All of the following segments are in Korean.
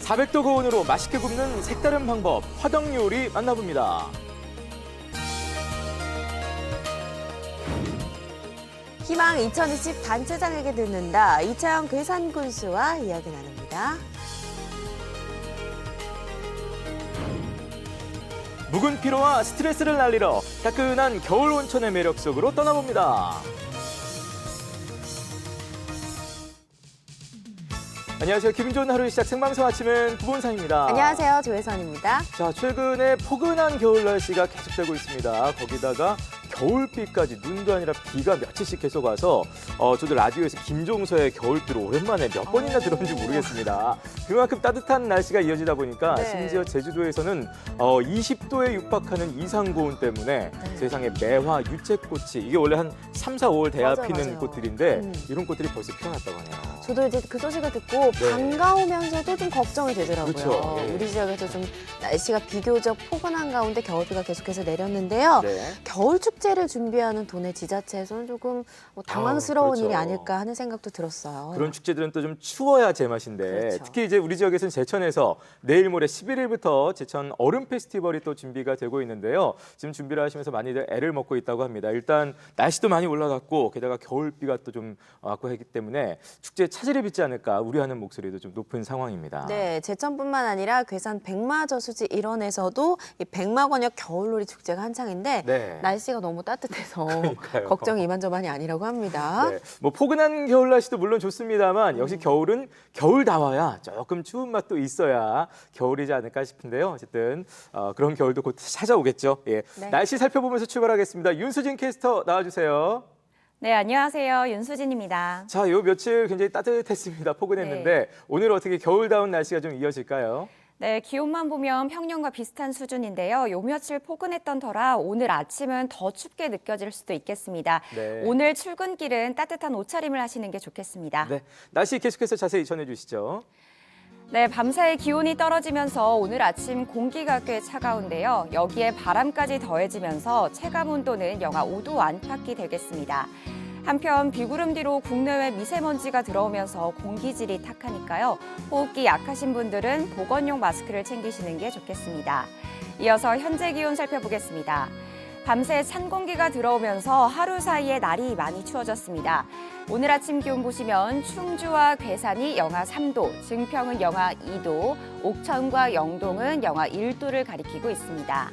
400도 고온으로 맛있게 굽는 색다른 방법, 화덕 요리 만나봅니다. 희망 2020 단체장에게 듣는다. 이차영 괴산군수와 이야기 나눕니다. 묵은 피로와 스트레스를 날리러 따끈한 겨울 온천의 매력 속으로 떠나봅니다. 안녕하세요. 기분 좋은 하루의 시작 생방송 아침은 부본상입니다. 안녕하세요. 조혜선입니다. 자, 최근에 포근한 겨울 날씨가 계속되고 있습니다. 거기다가 겨울비까지 눈도 아니라 비가 며칠씩 계속 와서 저도 라디오에서 김종서의 겨울비를 오랜만에 몇 번이나 들었는지 모르겠습니다. 그만큼 따뜻한 날씨가 이어지다 보니까 네. 심지어 제주도에서는 20도에 육박하는 이상 고온 때문에 세상에 매화, 유채꽃이 이게 원래 한 3, 4, 5월 돼야 맞아요, 피는 맞아요. 꽃들인데 이런 꽃들이 벌써 피어났다고 하네요. 저도 이제 그 소식을 듣고 네. 반가우면서도 좀 걱정이 되더라고요. 그렇죠. 예. 우리 지역에서 좀 날씨가 비교적 포근한 가운데 겨울비가 계속해서 내렸는데요. 네. 겨울 축제를 준비하는 도내 지자체에서는 조금 당황스러운 그렇죠. 일이 아닐까 하는 생각도 들었어요. 그런 축제들은 또 좀 추워야 제맛인데 그렇죠. 특히 이제 우리 지역에서는 제천에서 내일 모레 11일부터 제천 얼음 페스티벌이 또 준비가 되고 있는데요. 지금 준비를 하시면서 많이들 애를 먹고 있다고 합니다. 일단 날씨도 많이 올라갔고 게다가 겨울비가 또 좀 왔고 하기 때문에 축제에 차질이 빚지 않을까 우려하는 목소리도 좀 높은 상황입니다. 네, 제천뿐만 아니라 괴산 백마저수지 일원에서도 이 백마권역 겨울놀이 축제가 한창인데 네. 날씨가 너무 따뜻해서 그러니까요. 걱정이 이만저만이 아니라고 합니다. 네, 뭐 포근한 겨울 날씨도 물론 좋습니다만 역시 겨울은 겨울다워야 조금 추운 맛도 있어야 겨울이지 않을까 싶은데요. 어쨌든 그런 겨울도 곧 찾아오겠죠. 예. 네. 날씨 살펴보면서 출발하겠습니다. 윤수진 캐스터 나와주세요. 네, 안녕하세요. 윤수진입니다. 자, 요 며칠 굉장히 따뜻했습니다. 포근했는데 오늘 어떻게 겨울다운 날씨가 좀 이어질까요? 네, 기온만 보면 평년과 비슷한 수준인데요. 요 며칠 포근했던 터라 오늘 아침은 더 춥게 느껴질 수도 있겠습니다. 네. 오늘 출근길은 따뜻한 옷차림을 하시는 게 좋겠습니다. 네, 날씨 계속해서 자세히 전해주시죠. 네, 밤사이 기온이 떨어지면서 오늘 아침 공기가 꽤 차가운데요. 여기에 바람까지 더해지면서 체감 온도는 영하 5도 안팎이 되겠습니다. 한편 비구름 뒤로 국내외 미세먼지가 들어오면서 공기질이 탁하니까요. 호흡기 약하신 분들은 보건용 마스크를 챙기시는 게 좋겠습니다. 이어서 현재 기온 살펴보겠습니다. 밤새 찬 공기가 들어오면서 하루 사이에 날이 많이 추워졌습니다. 오늘 아침 기온 보시면 충주와 괴산이 영하 3도, 증평은 영하 2도, 옥천과 영동은 영하 1도를 가리키고 있습니다.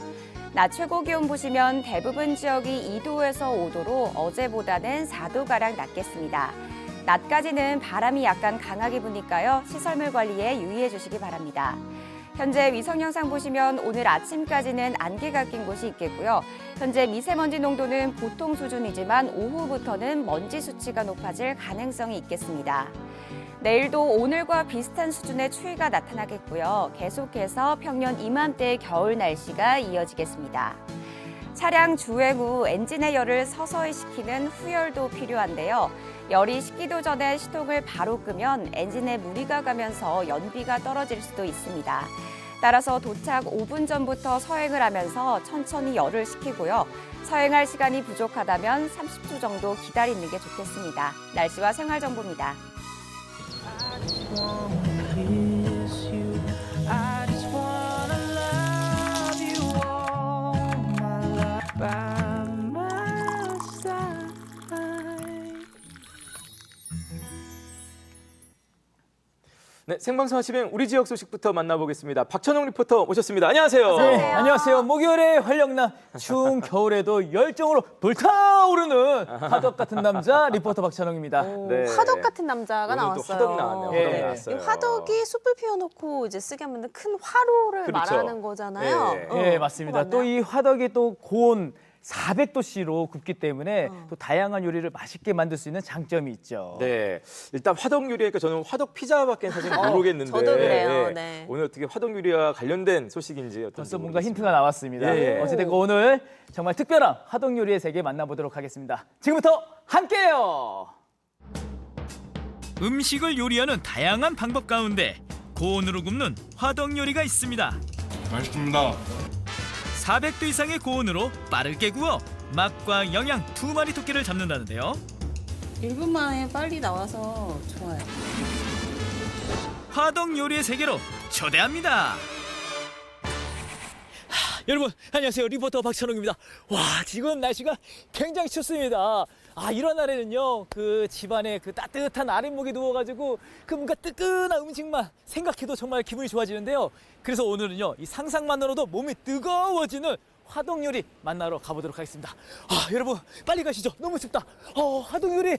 낮 최고 기온 보시면 대부분 지역이 2도에서 5도로 어제보다는 4도가량 낮겠습니다. 낮까지는 바람이 약간 강하게 부니까요. 시설물 관리에 유의해 주시기 바랍니다. 현재 위성 영상 보시면 오늘 아침까지는 안개가 낀 곳이 있겠고요. 현재 미세먼지 농도는 보통 수준이지만 오후부터는 먼지 수치가 높아질 가능성이 있겠습니다. 내일도 오늘과 비슷한 수준의 추위가 나타나겠고요. 계속해서 평년 이맘때의 겨울 날씨가 이어지겠습니다. 차량 주행 후 엔진의 열을 서서히 식히는 후열도 필요한데요. 열이 식기도 전에 시동을 바로 끄면 엔진에 무리가 가면서 연비가 떨어질 수도 있습니다. 따라서 도착 5분 전부터 서행을 하면서 천천히 열을 식히고요. 서행할 시간이 부족하다면 30초 정도 기다리는 게 좋겠습니다. 날씨와 생활 정보입니다. 네, 생방송 하시면 우리 지역 소식부터 만나보겠습니다. 박찬홍 리포터 모셨습니다. 안녕하세요. 네, 안녕하세요. 목요일에 활력나 추운 겨울에도 열정으로 불타오르는 화덕 같은 남자 리포터 박찬홍입니다. 네. 화덕 같은 남자가 오늘 또 나왔어요. 화덕 나왔네요. 예. 화덕 이 나왔어요. 이 화덕이 숲을 피워놓고 이제 쓰게 만든 큰 화로를 그렇죠. 말하는 거잖아요. 예. 예, 맞습니다. 맞나요? 또 이 화덕이 또 고온 400도씨로 굽기 때문에 또 다양한 요리를 맛있게 만들 수 있는 장점이 있죠. 네, 일단 화덕 요리니까 저는 화덕 피자밖에 사실 모르겠는데 저도 그래요. 예. 네. 오늘 어떻게 화덕 요리와 관련된 소식인지 어떤지 벌써 뭔가 모르겠습니다. 힌트가 나왔습니다. 예. 어쨌든 오늘 정말 특별한 화덕 요리의 세계 만나보도록 하겠습니다. 지금부터 함께해요. 음식을 요리하는 다양한 방법 가운데 고온으로 굽는 화덕 요리가 있습니다. 맛있습니다. 400도 이상의 고온으로 빠르게 구워 맛과 영양 두 마리 토끼를 잡는다는데요. 1분 만에 빨리 나와서 좋아요. 화덕 요리의 세계로 초대합니다. 여러분 안녕하세요. 리포터 박찬웅입니다. 와 지금 날씨가 굉장히 춥습니다. 이런 날에는요 그 집안에 그 따뜻한 아랫목에 누워가지고 그 뭔가 뜨끈한 음식만 생각해도 정말 기분이 좋아지는데요. 그래서 오늘은요 이 상상만으로도 몸이 뜨거워지는 화덕요리 만나러 가보도록 하겠습니다. 여러분 빨리 가시죠. 너무 춥다. 화덕요리.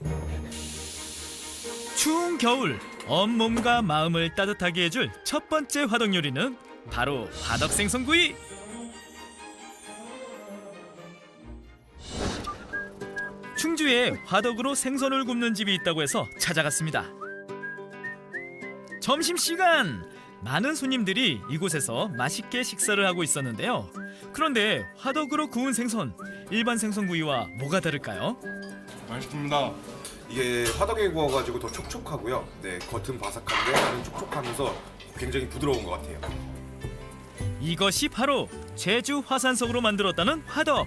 추운 겨울 온몸과 마음을 따뜻하게 해줄 첫 번째 화덕 요리는 바로 화덕 생선구이. 충주에 화덕으로 생선을 굽는 집이 있다고 해서 찾아갔습니다. 점심시간! 많은 손님들이 이곳에서 맛있게 식사를 하고 있었는데요. 그런데 화덕으로 구운 생선, 일반 생선구이와 뭐가 다를까요? 맛있습니다. 이게 화덕에 구워가지고 더 촉촉하고요. 네, 겉은 바삭한데 안은 촉촉하면서 굉장히 부드러운 것 같아요. 이것이 바로 제주 화산석으로 만들었다는 화덕.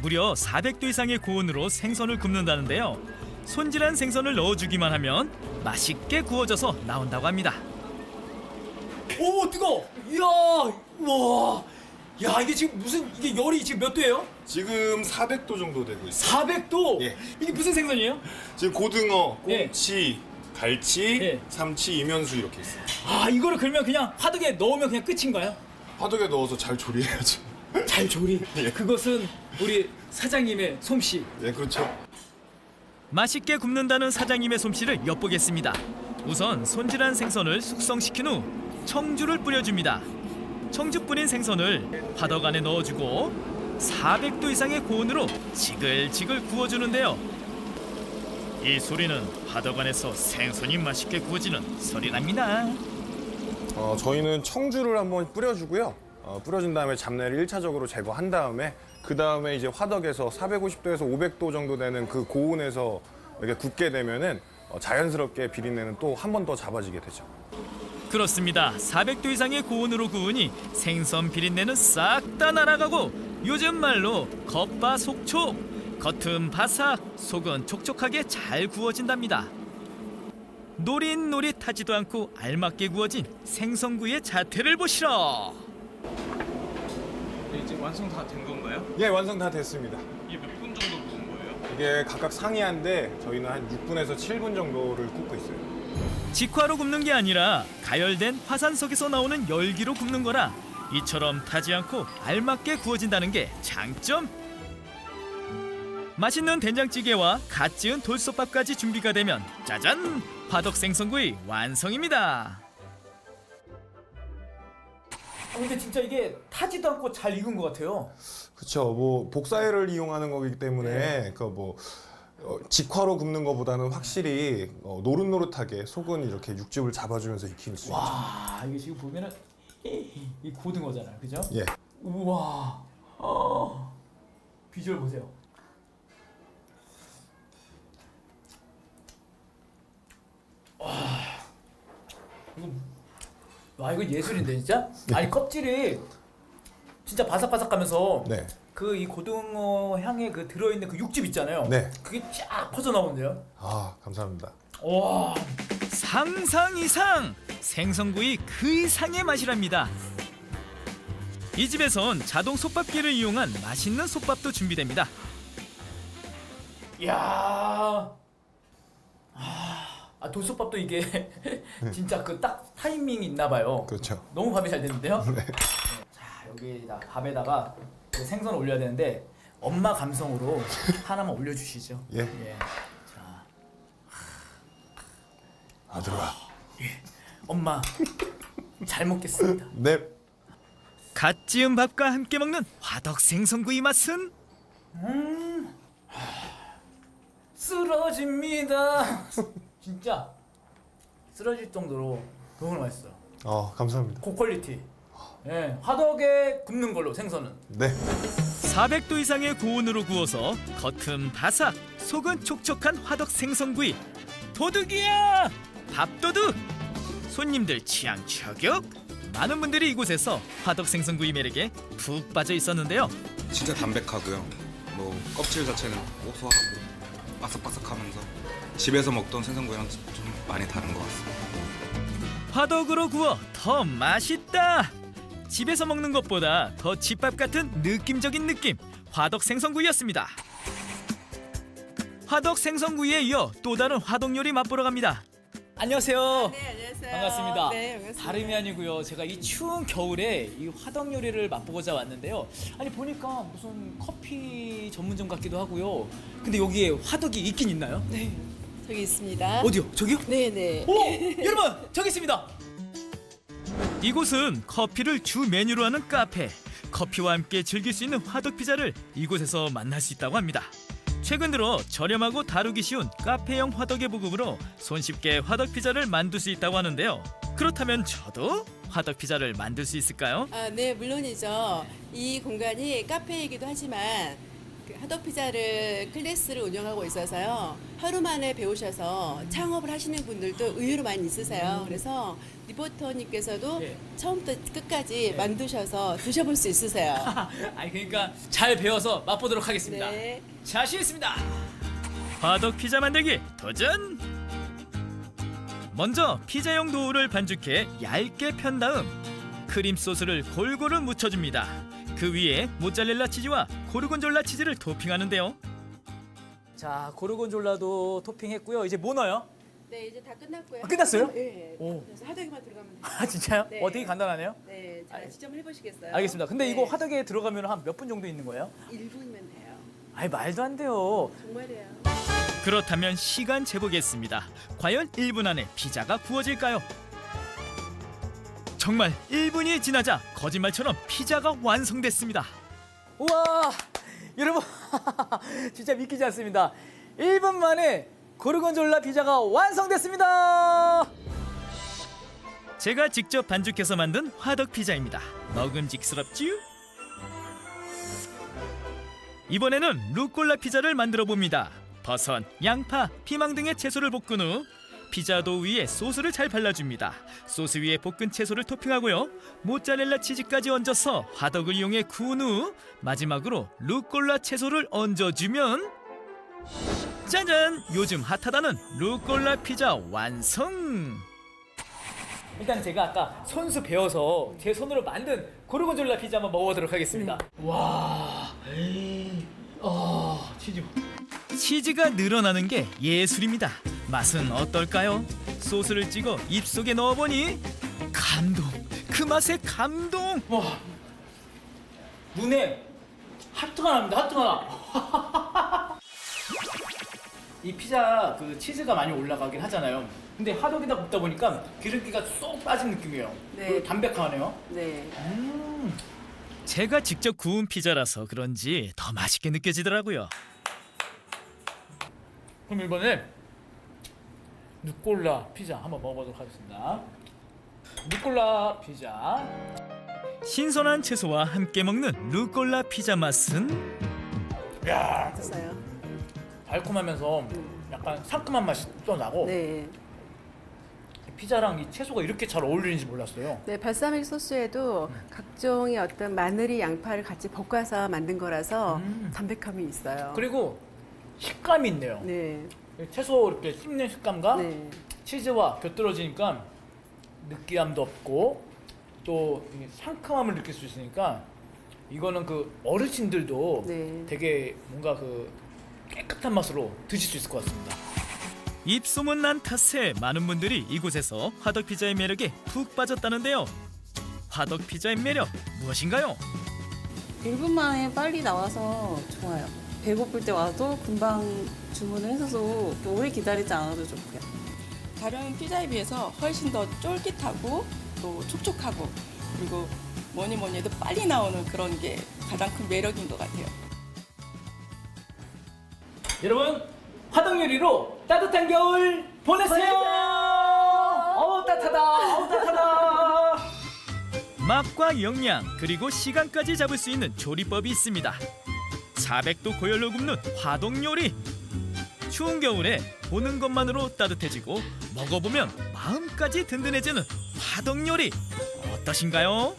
무려 400도 이상의 고온으로 생선을 굽는다는데요. 손질한 생선을 넣어주기만 하면 맛있게 구워져서 나온다고 합니다. 오 뜨거. 이야 와. 야 이게 지금 무슨 이게 열이 지금 몇 도예요? 지금 400도 정도 되고 있어요. 400도. 예. 이게 무슨 생선이에요? 지금 고등어, 예. 꽁치, 갈치, 예. 삼치, 이면수 이렇게 있어요. 이거를 그러면 그냥 화덕에 넣으면 그냥 끝인가요? 화덕에 넣어서 잘 조리해야죠. 잘 조리. 예. 그것은 우리 사장님의 솜씨. 예, 그렇죠. 맛있게 굽는다는 사장님의 솜씨를 엿보겠습니다. 우선 손질한 생선을 숙성시킨 후 청주를 뿌려줍니다. 청주 뿌린 생선을 화덕 안에 넣어주고 400도 이상의 고온으로 지글지글 구워주는데요. 이 소리는 화덕 안에서 생선이 맛있게 구워지는 소리랍니다. 저희는 청주를 한번 뿌려주고요. 뿌려준 다음에 잡내를 1차적으로 제거한 다음에 그 다음에 이제 화덕에서 450도에서 500도 정도 되는 그 고온에서 이렇게 굽게 되면은 자연스럽게 비린내는 또 한 번 더 잡아지게 되죠. 그렇습니다. 400도 이상의 고온으로 구우니 생선 비린내는 싹 다 날아가고 요즘 말로 겉바속촉, 겉은 바삭, 속은 촉촉하게 잘 구워진답니다. 노릿노릿하지도 않고 알맞게 구워진 생선구이의 자태를 보시라. 이제 완성 다 된 건가요? 예, 완성 다 됐습니다. 이게 몇 분 정도 구운 거예요? 이게 각각 상이한데 저희는 한 6분에서 7분 정도를 굽고 있어요. 직화로 굽는 게 아니라 가열된 화산석에서 나오는 열기로 굽는 거라 이처럼 타지 않고 알맞게 구워진다는 게 장점. 맛있는 된장찌개와 갓 지은 돌솥밥까지 준비가 되면 짜잔! 화덕 생선구이 완성입니다. 근데 진짜 이게 타지도 않고 잘 익은 것 같아요. 그렇죠. 뭐 복사열을 이용하는 거기 때문에 그 뭐 직화로 굽는 것보다는 확실히 노릇노릇하게 속은 이렇게 육즙을 잡아주면서 익힐 수 있죠. 와 이게 지금 보면은 이 고등어잖아요, 그죠? 예. 우와. 비주얼 보세요. 이거 예술인데 진짜? 아니 껍질이 진짜 바삭바삭하면서 네. 그 이 고등어 향에 그 들어있는 그 육즙 있잖아요. 네. 그게 쫙 퍼져 나오는데요. 감사합니다. 와. 상상 이상! 생선구이 그 이상의 맛이랍니다. 이 집에선 자동 솥밥기를 이용한 맛있는 솥밥도 준비됩니다. 이야. 돌솥밥도 이게 진짜 그 딱 타이밍이 있나 봐요. 그렇죠. 너무 밥이 잘 됐는데요. 네. 자 여기다 밥에다가 그 생선을 올려야 되는데 엄마 감성으로 하나만 올려주시죠. 예. 자 아들아. 엄마 잘 먹겠습니다. 네. 갓 지은 밥과 함께 먹는 화덕 생선구이 맛은? 쓰러집니다. 진짜 쓰러질 정도로 너무 맛있어요. 감사합니다. 고퀄리티. 예, 화덕에 굽는 걸로 생선은. 네. 400도 이상의 고온으로 구워서 겉은 바삭, 속은 촉촉한 화덕 생선구이. 도둑이야! 밥도둑! 손님들 취향 저격! 많은 분들이 이곳에서 화덕 생선구이 매력에 푹 빠져 있었는데요. 진짜 담백하고요. 뭐 껍질 자체는 고소하고 바삭바삭하면서 집에서 먹던 생선구이랑 좀 많이 다른 것 같습니다. 화덕으로 구워 더 맛있다. 집에서 먹는 것보다 더 집밥 같은 느낌적인 느낌. 화덕 생선구이였습니다. 화덕 생선구이에 이어 또 다른 화덕 요리 맛보러 갑니다. 안녕하세요. 네, 안녕하세요. 반갑습니다. 네, 반갑습니다. 다름이 아니고요. 제가 이 추운 겨울에 이 화덕 요리를 맛보고자 왔는데요. 아니 보니까 무슨 커피 전문점 같기도 하고요. 근데 여기에 화덕이 있긴 있나요? 네, 저기 있습니다. 어디요? 저기요? 네, 네. 오, 여러분 저기 있습니다. 이곳은 커피를 주 메뉴로 하는 카페. 커피와 함께 즐길 수 있는 화덕 피자를 이곳에서 만날 수 있다고 합니다. 최근 들어 저렴하고 다루기 쉬운 카페형 화덕의 보급으로 손쉽게 화덕 피자를 만들 수 있다고 하는데요. 그렇다면 저도 화덕 피자를 만들 수 있을까요? 아, 네, 물론이죠. 이 공간이 카페이기도 하지만 그 하덕 피자를 클래스를 운영하고 있어서요. 하루 만에 배우셔서 창업을 하시는 분들도 의외로 많이 있으세요. 그래서 리포터님께서도 네. 처음부터 끝까지 만드셔서 드셔볼 수 있으세요. 아니 그러니까 잘 배워서 맛보도록 하겠습니다. 네. 자신 있습니다. 화덕 피자 만들기 도전! 먼저 피자용 도우를 반죽해 얇게 편 다음 크림 소스를 골고루 묻혀줍니다. 그 위에 모짜렐라 치즈와 고르곤졸라 치즈를 토핑하는데요. 자, 고르곤졸라도 토핑했고요. 이제 뭐 넣어요? 네, 이제 다 끝났고요. 아, 끝났어요? 네. 오. 그래서 하덕이만 들어가면 돼요. 아 진짜요? 네. 되게 간단하네요. 네, 자, 직접 해보시겠어요? 알겠습니다. 근데 네. 이거 화덕에 들어가면 한 몇 분 정도 있는 거예요? 1분이면 돼요. 아니 말도 안 돼요. 정말이에요. 그렇다면 시간 재보겠습니다. 과연 1분 안에 피자가 구워질까요? 정말 1분이 지나자 거짓말처럼 피자가 완성됐습니다. 우와, 여러분 진짜 믿기지 않습니다. 1분 만에 고르곤졸라 피자가 완성됐습니다. 제가 직접 반죽해서 만든 화덕 피자입니다. 먹음직스럽지요? 이번에는 루꼴라 피자를 만들어 봅니다. 버섯, 양파, 피망 등의 채소를 볶은 후 피자 도우 위에 소스를 잘 발라줍니다. 소스 위에 볶은 채소를 토핑하고요. 모짜렐라 치즈까지 얹어서 화덕을 이용해 구운 후 마지막으로 루꼴라 채소를 얹어주면 짜잔! 요즘 핫하다는 루꼴라 피자 완성! 일단 제가 아까 손수 배워서 제 손으로 만든 고르곤졸라 피자 한번 먹어보도록 하겠습니다. 와, 치즈. 치즈가 늘어나는 게 예술입니다. 맛은 어떨까요? 소스를 찍어 입속에 넣어보니 감동! 그 맛에 감동! 와, 눈에 하트가 납니다. 하트가 나. 이 피자 그 치즈가 많이 올라가긴 하잖아요. 근데 화덕에다 굽다 보니까 기름기가 쏙 빠진 느낌이에요. 네. 그리고 담백하네요. 네. 제가 직접 구운 피자라서 그런지 더 맛있게 느껴지더라고요. 그럼 이번에 루꼴라 피자 한번 먹어보도록 하겠습니다. 루꼴라 피자. 신선한 채소와 함께 먹는 루꼴라 피자 맛은 야, 어떠세요? 달콤하면서 약간 상큼한 맛이 또 나고 네. 피자랑 이 채소가 이렇게 잘 어울리는지 몰랐어요. 네, 발사믹 소스에도 각종의 어떤 마늘이 양파를 같이 볶아서 만든 거라서 담백함이 있어요. 그리고 식감이 있네요. 네. 채소 이렇게 씹는 식감과 네. 치즈와 곁들여지니까 느끼함도 없고 또 이게 상큼함을 느낄 수 있으니까 이거는 그 어르신들도 네. 되게 뭔가 그 깨끗한 맛으로 드실 수 있을 것 같습니다. 입소문 난 탓에 많은 분들이 이곳에서 화덕 피자의 매력에 푹 빠졌다는데요. 화덕 피자의 매력 무엇인가요? 1분 만에 빨리 나와서 좋아요. 배고플 때 와도 금방 주문을 해서도 오래 기다리지 않아도 좋고요. 다른 피자에 비해서 훨씬 더 쫄깃하고 또 촉촉하고 그리고 뭐니 해도 빨리 나오는 그런 게 가장 큰 매력인 것 같아요. 여러분 화덕 요리로 따뜻한 겨울 보내세요. 어우 따뜻하다. 어우 따뜻하다. 맛과 영양 그리고 시간까지 잡을 수 있는 조리법이 있습니다. 400도 고열로 굽는 화덕 요리. 추운 겨울에 보는 것만으로 따뜻해지고 먹어보면 마음까지 든든해지는 화덕 요리 어떠신가요?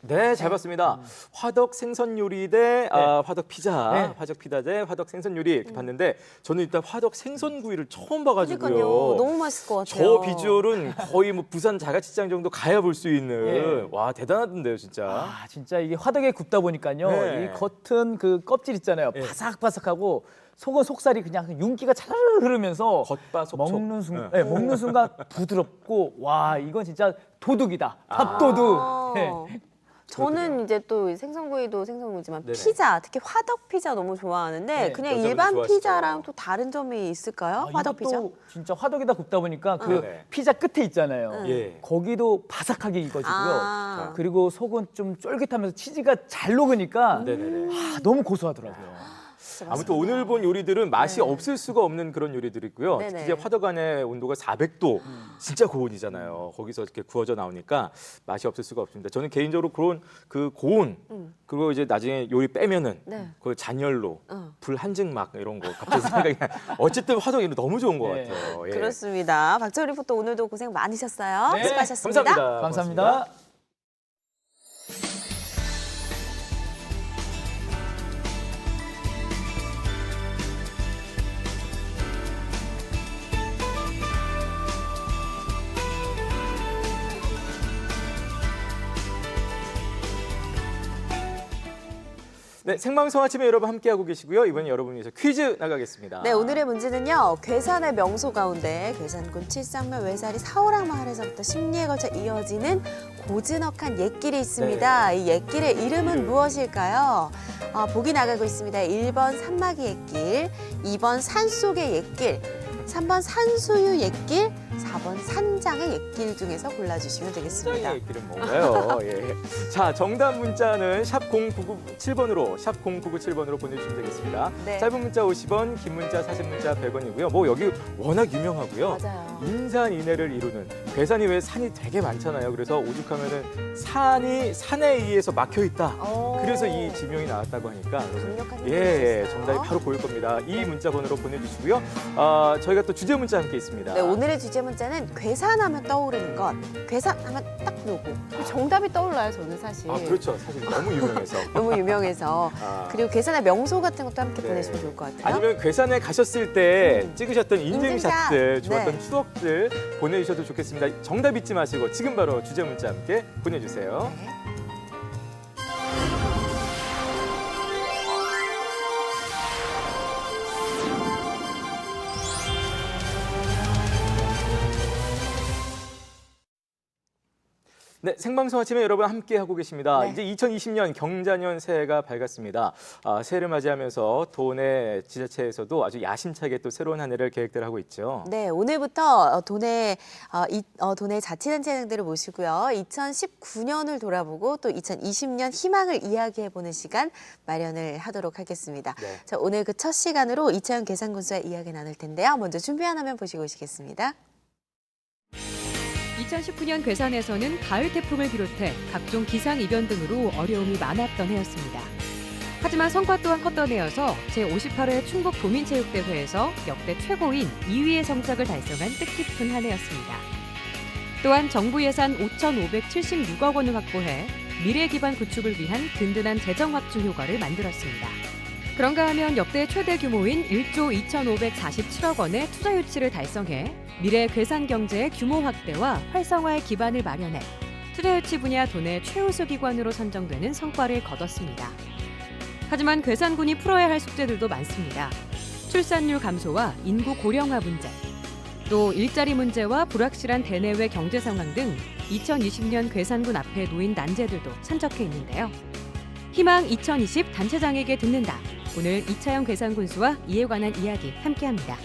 네, 잘 봤습니다. 화덕 생선 요리 대 화덕 피자, 네. 화덕 피자 대 화덕 생선 요리 이렇게 봤는데 저는 일단 화덕 생선 구이를 처음 봐가지고요. 그러니까요. 너무 맛있을 것 같아요. 저 비주얼은 거의 뭐 부산 자가치장 정도 가야 볼 수 있는 와 대단하던데요, 진짜. 아, 진짜 이게 화덕에 굽다 보니까요. 네. 이 겉은 그 껍질 있잖아요. 네. 바삭바삭하고 속은 속살이 그냥 윤기가 차르르 흐르면서 겉바속촉. 먹는 순간 부드럽고 와 이건 진짜 도둑이다. 밥도둑. 네. 저는 이제 또 생선구이도 생선구이지만 네네. 피자, 특히 화덕 피자 너무 좋아하는데 네, 그냥 여자분들 일반 좋아하시죠. 피자랑 또 다른 점이 있을까요? 화덕 피자? 이것도 진짜 화덕에다 굽다 보니까 그 네. 피자 끝에 있잖아요. 예. 거기도 바삭하게 익어지고요. 아. 그리고 속은 좀 쫄깃하면서 치즈가 잘 녹으니까 네네네. 아, 너무 고소하더라고요. 아무튼 오늘 본 요리들은 맛이 없을 수가 없는 그런 요리들이고요. 네네. 특히 이제 화덕 안의 온도가 400도, 진짜 고온이잖아요. 거기서 이렇게 구워져 나오니까 맛이 없을 수가 없습니다. 저는 개인적으로 그런 그 고온, 그리고 이제 나중에 요리 빼면은 네. 그 잔열로 불 한증막 이런 거 갑자기 생각이 나. 어쨌든 화덕이 너무 좋은 것 네. 같아요. 예. 그렇습니다. 박재훈 리포터 오늘도 고생 많으셨어요. 네, 수고하셨습니다. 감사합니다. 감사합니다. 고맙습니다. 네, 생방송 아침에 여러분 함께하고 계시고요. 이번엔 여러분 위해서 퀴즈 나가겠습니다. 네, 오늘의 문제는요. 괴산의 명소 가운데 괴산군 칠상면 외사리 사오랑마을에서부터 심리에 걸쳐 이어지는 고즈넉한 옛길이 있습니다. 이 옛길의 이름은 무엇일까요? 보기 나가고 있습니다. 1번 산막이 옛길, 2번 산속의 옛길, 3번 산수유 옛길, 4번 산장의 옛길 중에서 골라주시면 되겠습니다. 산장의 옛길은 뭔가요? 예. 자, 정답 문자는 샵 0997번으로 샵 0997번으로 보내주시면 되겠습니다. 네. 짧은 문자 50원, 긴 문자 사진 문자 100원이고요. 뭐 여기 워낙 유명하고요. 맞아요. 인산인해를 이루는 괴산이 왜 산이 되게 많잖아요. 그래서 오죽하면은 산이 산에 의해서 막혀 있다. 그래서 이 지명이 나왔다고 하니까 강력한 힌트 예, 주셨어요. 정답이 바로 보일 겁니다. 이 문자 번호로 보내주시고요. 저희가 또 주제 문자 함께 있습니다. 네, 오늘의 주제 문자는 괴산하면 떠오르는 것. 괴산하면 딱 요거. 정답이 떠올라요, 저는 사실. 아, 그렇죠. 사실 너무 유명해서. 너무 유명해서. 아. 그리고 괴산의 명소 같은 것도 함께 네. 보내주시면 좋을 것 같아요. 아니면 괴산에 가셨을 때 찍으셨던 인증샷들, 인증샷. 좋았던 네. 추억들 보내주셔도 좋겠습니다. 정답 잊지 마시고 지금 바로 주제 문자 함께 보내주세요. 네. 네, 생방송 아침에 여러분 함께하고 계십니다. 네. 이제 2020년 경자년 새해가 밝았습니다. 새해를 맞이하면서 도내 지자체에서도 아주 야심차게 또 새로운 한 해를 계획들 하고 있죠. 네, 오늘부터 도내 자치단체장들을 모시고요. 2019년을 돌아보고 또 2020년 희망을 이야기해보는 시간 마련을 하도록 하겠습니다. 네. 자, 오늘 그 첫 시간으로 이차영 괴산군수와 이야기 나눌 텐데요. 먼저 준비한 화면 보시고 오시겠습니다. 2019년 괴산에서는 가을 태풍을 비롯해 각종 기상 이변 등으로 어려움이 많았던 해였습니다. 하지만 성과 또한 컸던 해여서 제58회 충북 도민체육대회에서 역대 최고인 2위의 성적을 달성한 뜻깊은 한 해였습니다. 또한 정부 예산 5,576억 원을 확보해 미래 기반 구축을 위한 든든한 재정 확충 효과를 만들었습니다. 그런가 하면 역대 최대 규모인 1조 2,547억 원의 투자 유치를 달성해 미래 괴산 경제의 규모 확대와 활성화의 기반을 마련해 투자 유치 분야 도내 최우수 기관으로 선정되는 성과를 거뒀습니다. 하지만 괴산군이 풀어야 할 숙제들도 많습니다. 출산율 감소와 인구 고령화 문제, 또 일자리 문제와 불확실한 대내외 경제 상황 등 2020년 괴산군 앞에 놓인 난제들도 산적해 있는데요. 희망 2020 단체장에게 듣는다. 오늘 이차영 괴산군수와 이에 관한 이야기 함께합니다.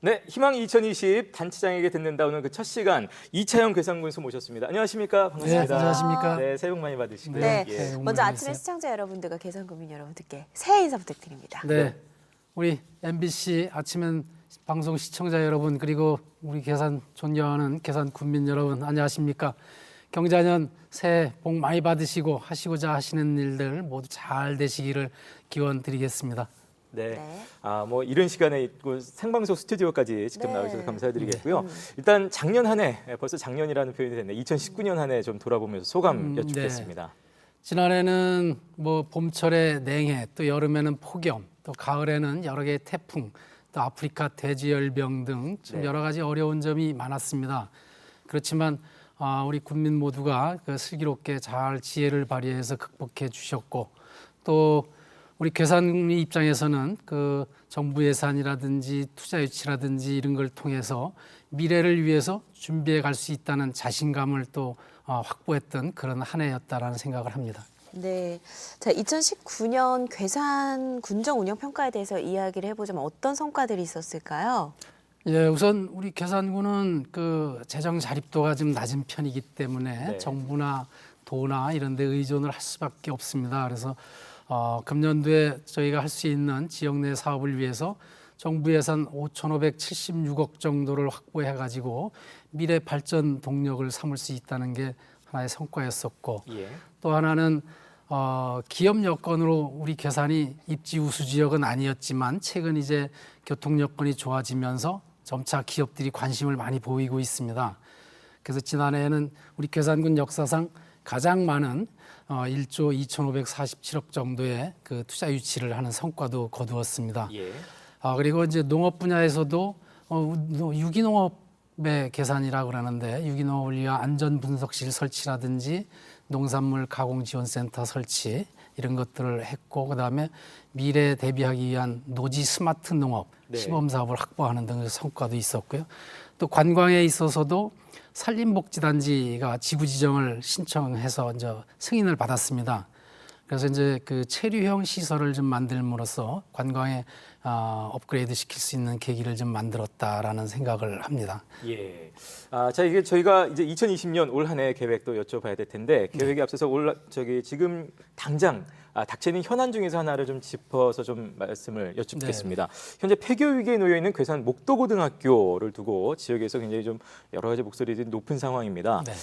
네, 희망 2020 단체장에게 듣는다. 오늘 그 첫 시간 이차영 괴산군수 모셨습니다. 안녕하십니까? 반갑습니다. 네, 안녕하십니까? 네, 새해 복 많이 받으시고요. 네, 예. 먼저 아침에 시청자 여러분들과 괴산구민 여러분들께 새해 인사 부탁드립니다. 네, 우리 MBC 아침엔 방송 시청자 여러분 그리고 우리 괴산 존경하는 괴산 군민 여러분 안녕하십니까? 경자년 새해 복 많이 받으시고 하시고자 하시는 일들 모두 잘 되시기를 기원 드리겠습니다. 네. 네. 뭐 이런 시간에 있고 생방송 스튜디오까지 직접 네. 나와주셔서 감사드리겠고요. 일단 작년 한 해, 벌써 작년이라는 표현이 됐네. 2019년 한 해 좀 돌아보면서 소감 여쭙겠습니다. 지난해는 뭐 봄철에 냉해, 또 여름에는 폭염, 또 가을에는 여러 개의 태풍, 또 아프리카 돼지열병 등 좀 네. 여러 가지 어려운 점이 많았습니다. 그렇지만 우리 국민 모두가 그 슬기롭게 잘 지혜를 발휘해서 극복해 주셨고, 또 우리 괴산 입장에서는 그 정부 예산이라든지 투자 유치라든지 이런 걸 통해서 미래를 위해서 준비해 갈 수 있다는 자신감을 또 확보했던 그런 한 해였다라는 생각을 합니다. 네. 자, 2019년 괴산 군정 운영 평가에 대해서 이야기를 해보자면 어떤 성과들이 있었을까요? 예, 우선 우리 괴산군은 그 재정 자립도가 좀 낮은 편이기 때문에 네. 정부나 도나 이런 데 의존을 할 수밖에 없습니다. 그래서 금년도에 저희가 할 수 있는 지역 내 사업을 위해서 정부 예산 5,576억 정도를 확보해 가지고 미래 발전 동력을 삼을 수 있다는 게 하나의 성과였었고, 예. 또 하나는 기업 여건으로 우리 괴산이 입지 우수 지역은 아니었지만 최근 이제 교통 여건이 좋아지면서 점차 기업들이 관심을 많이 보이고 있습니다. 그래서 지난해에는 우리 괴산군 역사상 가장 많은 1조 2,547억 정도의 그 투자 유치를 하는 성과도 거두었습니다. 예. 그리고 이제 농업 분야에서도 유기농업의 계산이라고 그러는데, 유기농업을 위한 안전 분석실 설치라든지 농산물 가공 지원센터 설치 이런 것들을 했고, 그다음에 미래에 대비하기 위한 노지 스마트 농업 네. 시범 사업을 확보하는 등의 성과도 있었고요. 또 관광에 있어서도 산림복지단지가 지구 지정을 신청해서 이제 승인을 받았습니다. 그래서 이제 그 체류형 시설을 좀 만들므로써 관광에 업그레이드 시킬 수 있는 계기를 좀 만들었다라는 생각을 합니다. 예. 자, 이게 저희가 이제 2020년 올 한 해 계획도 여쭤봐야 될 텐데, 계획에 앞서서 지금 당장 닥치는 현안 중에서 하나를 좀 짚어서 좀 말씀을 여쭙겠습니다. 현재 폐교 위기에 놓여 있는 괴산 목도고등학교를 두고 지역에서 굉장히 좀 여러 가지 목소리들이 높은 상황입니다. 네.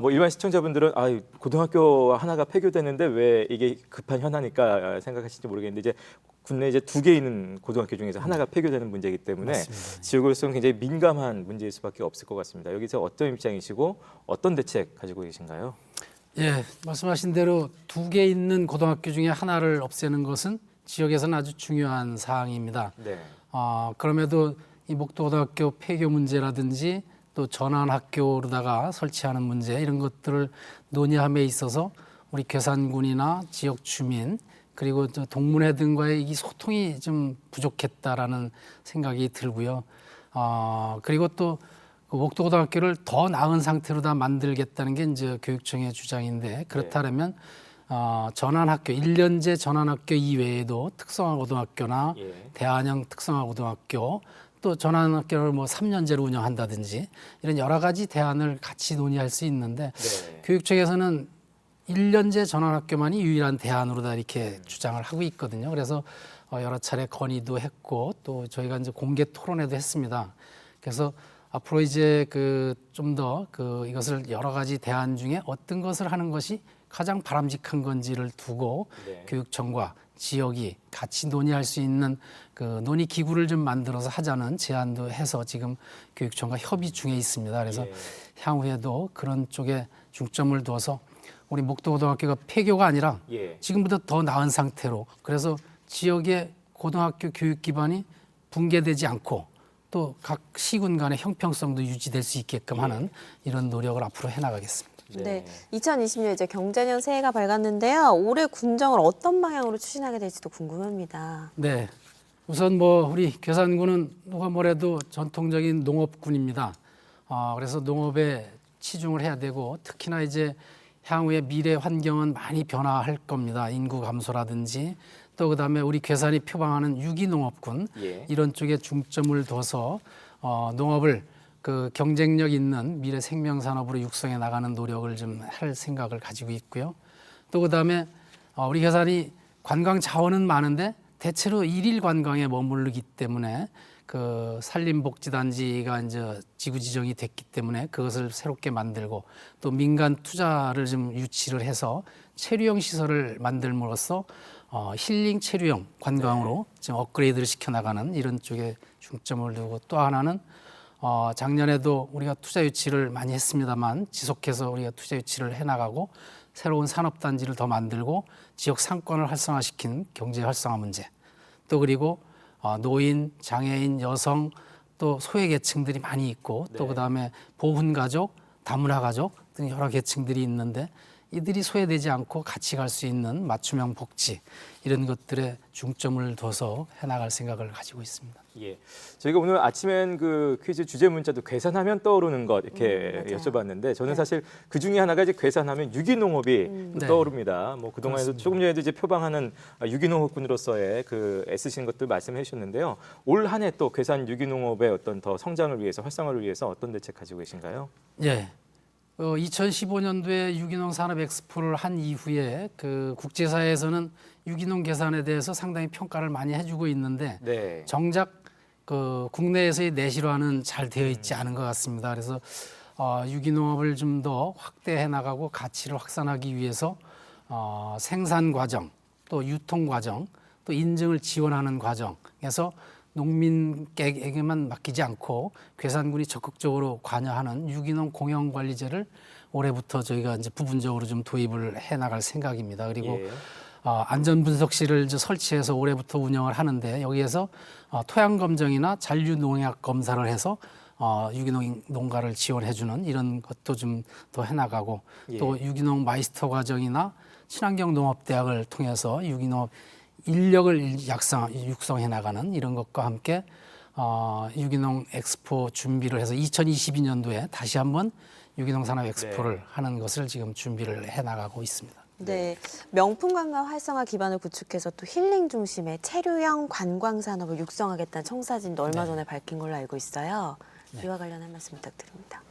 뭐 일반 시청자분들은 고등학교 하나가 폐교되는데 왜 이게 급한 현안일까 생각하실지 모르겠는데, 이제 국내 이제 2개 있는 고등학교 중에서 하나가 폐교되는 문제이기 때문에 맞습니다. 지역으로서는 굉장히 민감한 문제일 수밖에 없을 것 같습니다. 여기서 어떤 입장이시고 어떤 대책 가지고 계신가요? 예, 말씀하신 대로 2개 있는 고등학교 중에 하나를 없애는 것은 지역에서는 아주 중요한 사항입니다. 네. 그럼에도 이 목도고등학교 폐교 문제라든지 또 전환학교로다가 설치하는 문제, 이런 것들을 논의함에 있어서 우리 괴산군이나 지역 주민 그리고 또 동문회 등과의 이 소통이 좀 부족했다라는 생각이 들고요. 그리고 또 그 목도고등학교를 더 나은 상태로 다 만들겠다는 게 이제 교육청의 주장인데, 그렇다면 전환학교, 1년제 전환학교 이외에도 특성화고등학교나 대안형 특성화고등학교, 또 전환학교를 뭐 3년제로 운영한다든지 이런 여러 가지 대안을 같이 논의할 수 있는데, 교육청에서는 1년제 전환학교만이 유일한 대안으로 다 이렇게 주장을 하고 있거든요. 그래서 여러 차례 건의도 했고, 또 저희가 이제 공개 토론회도 했습니다. 그래서 앞으로 이제 좀 더 이것을 여러 가지 대안 중에 어떤 것을 하는 것이 가장 바람직한 건지를 두고 교육청과 지역이 같이 논의할 수 있는 그 논의 기구를 좀 만들어서 하자는 제안도 해서 지금 교육청과 협의 중에 있습니다. 그래서 향후에도 그런 쪽에 중점을 두어서 우리 목도고등학교가 폐교가 아니라 지금보다 더 나은 상태로, 그래서 지역의 고등학교 교육 기반이 붕괴되지 않고 또 각 시군 간의 형평성도 유지될 수 있게끔 하는 이런 노력을 앞으로 해나가겠습니다. 네. 2020년 이제 경자년 새해가 밝았는데요. 올해 군정을 어떤 방향으로 추진하게 될지도 궁금합니다. 네. 우선 뭐 우리 괴산군은 누가 뭐래도 전통적인 농업군입니다. 그래서 농업에 치중을 해야 되고, 특히나 이제 향후의 미래 환경은 많이 변화할 겁니다. 인구 감소라든지 또 그다음에 우리 괴산이 표방하는 유기농업군 이런 쪽에 중점을 둬서 농업을 그 경쟁력 있는 미래 생명산업으로 육성해 나가는 노력을 좀 할 생각을 가지고 있고요. 또 그다음에 우리 괴산이 관광 자원은 많은데 대체로 일일 관광에 머무르기 때문에 그 산림복지단지가 이제 지구 지정이 됐기 때문에 그것을 새롭게 만들고 또 민간 투자를 좀 유치를 해서 체류형 시설을 만들므로써 힐링 체류형 관광으로 지금 업그레이드를 시켜나가는 이런 쪽에 중점을 두고 또 하나는 작년에도 우리가 투자 유치를 많이 했습니다만 지속해서 우리가 투자 유치를 해나가고 새로운 산업단지를 더 만들고 지역 상권을 활성화시킨 경제 활성화 문제 또 그리고 노인, 장애인, 여성 또 소외계층들이 많이 있고 또 그다음에 보훈가족, 다문화가족 등 여러 계층들이 있는데 이들이 소외되지 않고 같이 갈 수 있는 맞춤형 복지 이런 것들에 중점을 둬서 해나갈 생각을 가지고 있습니다. 예, 저희가 오늘 아침엔 그 퀴즈 주제 문자도 괴산하면 떠오르는 것 이렇게 여쭤봤는데 저는 사실 그 중에 하나가 이제 괴산하면 유기농업이 네. 떠오릅니다. 뭐 그동안에도 그렇습니다. 조금 전에도 이제 표방하는 유기농업군으로서의 그 애쓰신 것들 말씀해 주셨는데요. 올 한 해 또 괴산 유기농업의 어떤 더 성장을 위해서 활성화를 위해서 어떤 대책 가지고 계신가요? 예. 2015년도에 유기농 산업 엑스포를 한 이후에 그 국제사회에서는 유기농 계산에 대해서 상당히 평가를 많이 해주고 있는데 네. 정작 그 국내에서의 내실화는 잘 되어 있지 않은 것 같습니다. 그래서 유기농업을 좀 더 확대해 나가고 가치를 확산하기 위해서 생산 과정, 또 유통 과정, 또 인증을 지원하는 과정에서 농민에게만 맡기지 않고 괴산군이 적극적으로 관여하는 유기농 공영관리제를 올해부터 저희가 이제 부분적으로 좀 도입을 해 나갈 생각입니다. 그리고 예. 안전분석실을 이제 설치해서 올해부터 운영을 하는데 여기에서 토양 검정이나 잔류 농약 검사를 해서 유기농 농가를 지원해주는 이런 것도 좀 더 해나가고 또 유기농 마이스터 과정이나 친환경 농업대학을 통해서 유기농 인력을 육성해 나가는 이런 것과 함께 유기농 엑스포 준비를 해서 2022년도에 다시 한번 유기농 산업 엑스포를 하는 것을 지금 준비를 해 나가고 있습니다. 네, 명품 관광 활성화 기반을 구축해서 또 힐링 중심의 체류형 관광 산업을 육성하겠다는 청사진도 얼마 전에 밝힌 걸로 알고 있어요. 이와 관련한 말씀 부탁드립니다.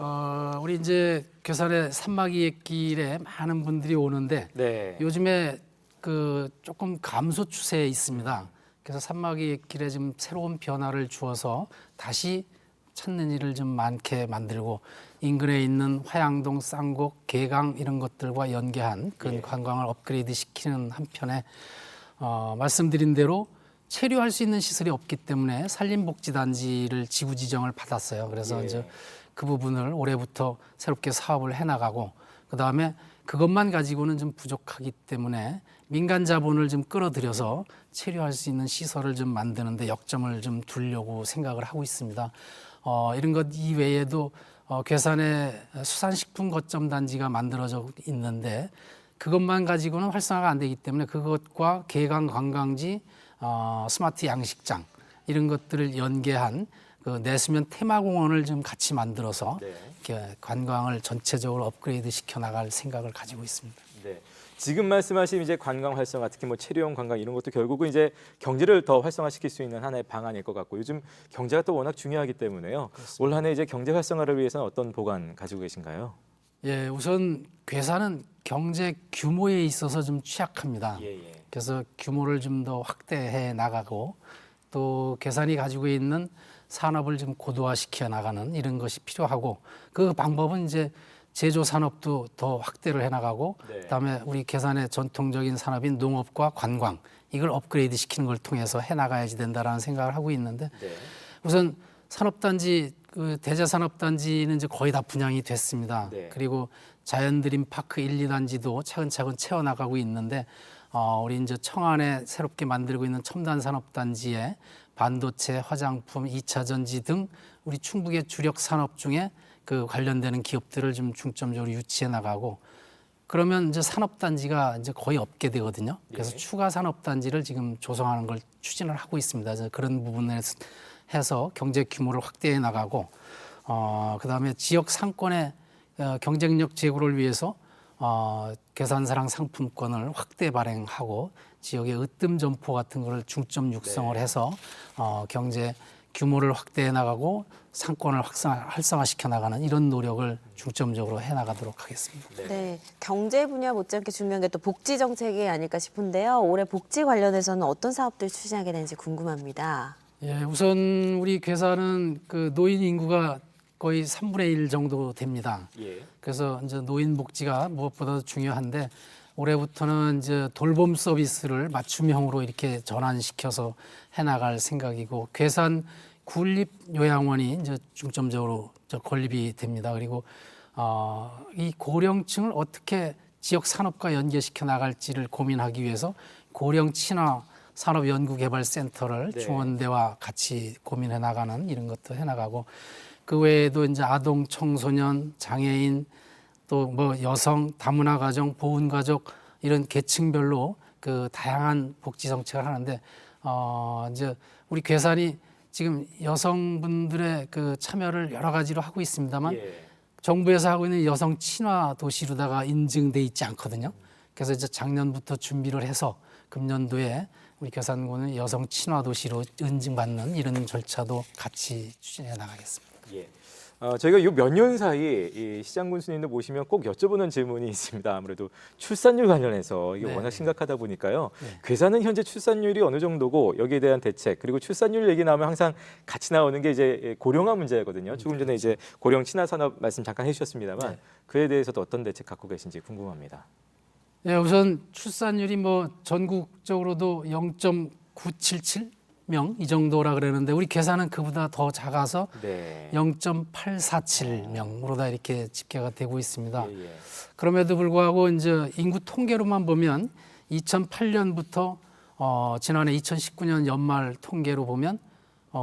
우리 이제 괴산의 산마기길에 많은 분들이 오는데 네. 요즘에 그 조금 감소 추세에 있습니다. 그래서 산마기길에 좀 새로운 변화를 주어서 다시 찾는 일을 좀 많게 만들고 인근에 있는 화양동, 쌍곡, 개강 이런 것들과 연계한 그 관광을 업그레이드 시키는 한편에 말씀드린 대로 체류할 수 있는 시설이 없기 때문에 산림복지단지를 지구 지정을 받았어요. 그래서 이제 그 부분을 올해부터 새롭게 사업을 해나가고 그다음에 그것만 가지고는 좀 부족하기 때문에 민간 자본을 좀 끌어들여서 체류할 수 있는 시설을 좀 만드는데 역점을 좀 두려고 생각을 하고 있습니다. 이런 것 이외에도 괴산에 수산식품 거점 단지가 만들어져 있는데 그것만 가지고는 활성화가 안 되기 때문에 그것과 개강 관광지, 스마트 양식장 이런 것들을 연계한 그 내수면 테마공원을 좀 같이 만들어서 이렇게 관광을 전체적으로 업그레이드 시켜 나갈 생각을 가지고 있습니다. 네. 지금 말씀하신 이제 관광 활성화, 특히 뭐 체류형 관광 이런 것도 결국은 이제 경제를 더 활성화시킬 수 있는 하나의 방안일 것 같고 요즘 경제가 또 워낙 중요하기 때문에요. 올 한 해 이제 경제 활성화를 위해서는 어떤 보관 가지고 계신가요? 예, 우선 괴산은 경제 규모에 있어서 좀 취약합니다. 그래서 규모를 좀 더 확대해 나가고 또 괴산이 가지고 있는 산업을 좀 고도화시켜 나가는 이런 것이 필요하고 그 방법은 이제 제조 산업도 더 확대를 해 나가고 그다음에 우리 괴산의 전통적인 산업인 농업과 관광 이걸 업그레이드 시키는 걸 통해서 해 나가야지 된다라는 생각을 하고 있는데 우선 산업단지 그 대자산업단지는 이제 거의 다 분양이 됐습니다. 그리고 자연드림 파크 1, 2단지도 차근차근 채워 나가고 있는데 우리 이제 청안에 새롭게 만들고 있는 첨단산업단지에 반도체, 화장품, 2차 전지 등 우리 충북의 주력 산업 중에 그 관련되는 기업들을 좀 중점적으로 유치해 나가고 그러면 이제 산업단지가 이제 거의 없게 되거든요. 그래서 추가 산업단지를 지금 조성하는 걸 추진을 하고 있습니다. 그래서 그런 부분에 해서 경제 규모를 확대해 나가고 그다음에 지역 상권의 경쟁력 제고를 위해서 괴산사랑 상품권을 확대 발행하고 지역의 으뜸 점포 같은 거를 중점 육성을 해서 경제 규모를 확대해 나가고 상권을 활성화시켜 나가는 이런 노력을 중점적으로 해 나가도록 하겠습니다. 네, 경제 분야 못지않게 중요한 게 또 복지 정책이 아닐까 싶은데요. 올해 복지 관련해서는 어떤 사업들 추진하게 되는지 궁금합니다. 예, 우선 우리 괴산은 그 노인 인구가 거의 3분의 1 정도 됩니다. 예. 그래서 이제 노인 복지가 무엇보다도 중요한데 올해부터는 이제 돌봄 서비스를 맞춤형으로 이렇게 전환시켜서 해나갈 생각이고 괴산 군립 요양원이 이제 중점적으로 건립이 됩니다. 그리고 이 고령층을 어떻게 지역 산업과 연계시켜 나갈지를 고민하기 위해서 고령 친화 산업연구개발센터를 네. 중원대와 같이 고민해 나가는 이런 것도 해 나가고 그 외에도 이제 아동, 청소년, 장애인 또 뭐 여성, 다문화 가정, 보훈 가족 이런 계층별로 그 다양한 복지 정책을 하는데 이제 우리 괴산이 지금 여성분들의 그 참여를 여러 가지로 하고 있습니다만 예. 정부에서 하고 있는 여성 친화 도시로다가 인증돼 있지 않거든요. 그래서 이제 작년부터 준비를 해서 금년도에 우리 괴산군은 여성 친화 도시로 인증받는 이런 절차도 같이 추진해 나가겠습니다. 예. 저희가 요 몇 년 사이 이 시장 군수님들 모시면 꼭 여쭤보는 질문이 있습니다. 아무래도 출산율 관련해서 이게 네. 워낙 심각하다 보니까요. 네. 괴산은 현재 출산율이 어느 정도고 여기에 대한 대책 그리고 출산율 얘기 나오면 항상 같이 나오는 게 이제 고령화 문제거든요. 조금 전에 이제 고령 친화 산업 말씀 잠깐 해주셨습니다만 네. 그에 대해서도 어떤 대책 갖고 계신지 궁금합니다. 네, 우선 출산율이 뭐 전국적으로도 0.977명 이 정도라 그러는데 우리 괴산은 그보다 더 작아서 네. 0.847명으로 다 이렇게 집계가 되고 있습니다. 예, 예. 그럼에도 불구하고 이제 인구 통계로만 보면 2008년부터 지난해 2019년 연말 통계로 보면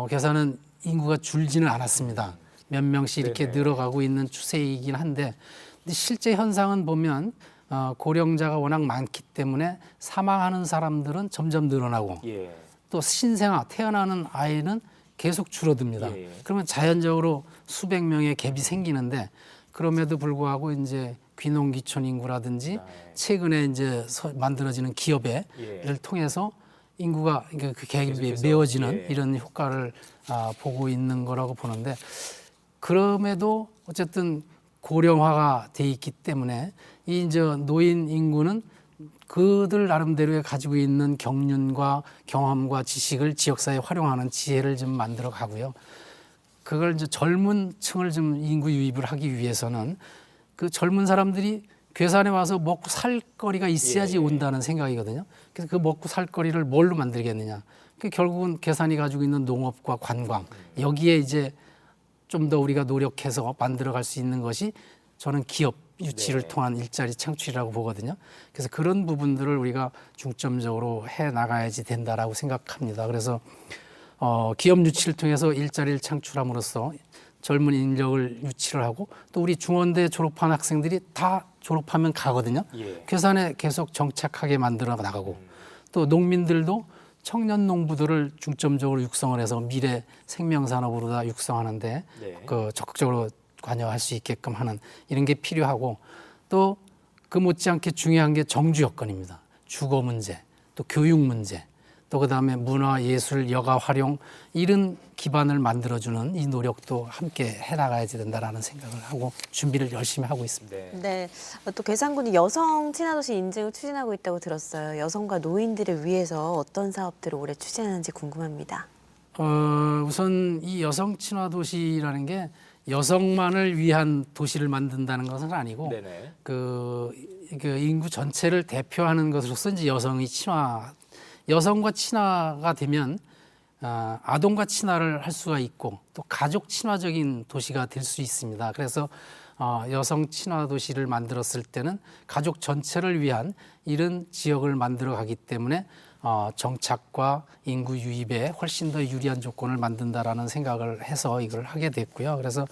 괴산은 인구가 줄지는 않았습니다. 몇 명씩 이렇게 네네. 늘어가고 있는 추세이긴 한데 근데 실제 현상은 보면 고령자가 워낙 많기 때문에 사망하는 사람들은 점점 늘어나고 예. 또 신생아 태어나는 아이는 계속 줄어듭니다. 예. 그러면 자연적으로 수백 명의 갭이 생기는데 그럼에도 불구하고 이제 귀농귀촌 인구라든지 최근에 이제 만들어지는 기업의 예. 를 통해서 인구가 그 갭이 계속해서, 메워지는 예. 이런 효과를 보고 있는 거라고 보는데 그럼에도 어쨌든 고령화가 돼 있기 때문에 이 이제 노인 인구는 그들 나름대로의 가지고 있는 경륜과 경험과 지식을 지역사회에 활용하는 지혜를 좀 만들어 가고요. 그걸 이제 젊은 층을 좀 인구 유입을 하기 위해서는 그 젊은 사람들이 괴산에 와서 먹고 살 거리가 있어야지 예. 온다는 생각이거든요. 그래서 그 먹고 살 거리를 뭘로 만들겠느냐. 그 결국은 괴산이 가지고 있는 농업과 관광 여기에 이제 좀 더 우리가 노력해서 만들어갈 수 있는 것이 저는 기업 유치를 네. 통한 일자리 창출이라고 보거든요. 그래서 그런 부분들을 우리가 중점적으로 해 나가야지 된다라고 생각합니다. 그래서 기업 유치를 통해서 일자리를 창출함으로써 젊은 인력을 유치를 하고 또 우리 중원대 졸업한 학생들이 다 졸업하면 가거든요. 예. 괴산에 계속 정착하게 만들어 나가고 또 농민들도 청년 농부들을 중점적으로 육성을 해서 미래 생명산업으로 다 육성하는데 네. 그 적극적으로 관여할 수 있게끔 하는 이런 게 필요하고 또 그 못지않게 중요한 게 정주 여건입니다. 주거 문제, 또 교육 문제, 또 그다음에 문화, 예술, 여가 활용 이런 기반을 만들어주는 이 노력도 함께 해나가야지 된다라는 생각을 하고 준비를 열심히 하고 있습니다. 네. 네, 또 괴산군이 여성 친화도시 인증을 추진하고 있다고 들었어요. 여성과 노인들을 위해서 어떤 사업들을 올해 추진하는지 궁금합니다. 우선 이 여성 친화 도시라는 게 여성만을 위한 도시를 만든다는 것은 아니고 네네. 그 인구 전체를 대표하는 것으로서 이제 여성과 친화가 되면 아동과 친화를 할 수가 있고 또 가족 친화적인 도시가 될 수 있습니다. 그래서 여성 친화 도시를 만들었을 때는 가족 전체를 위한 이런 지역을 만들어 가기 때문에 정착과 인구 유입에 훨씬 더 유리한 조건을 만든다라는 생각을 해서 이걸 하게 됐고요. 그래서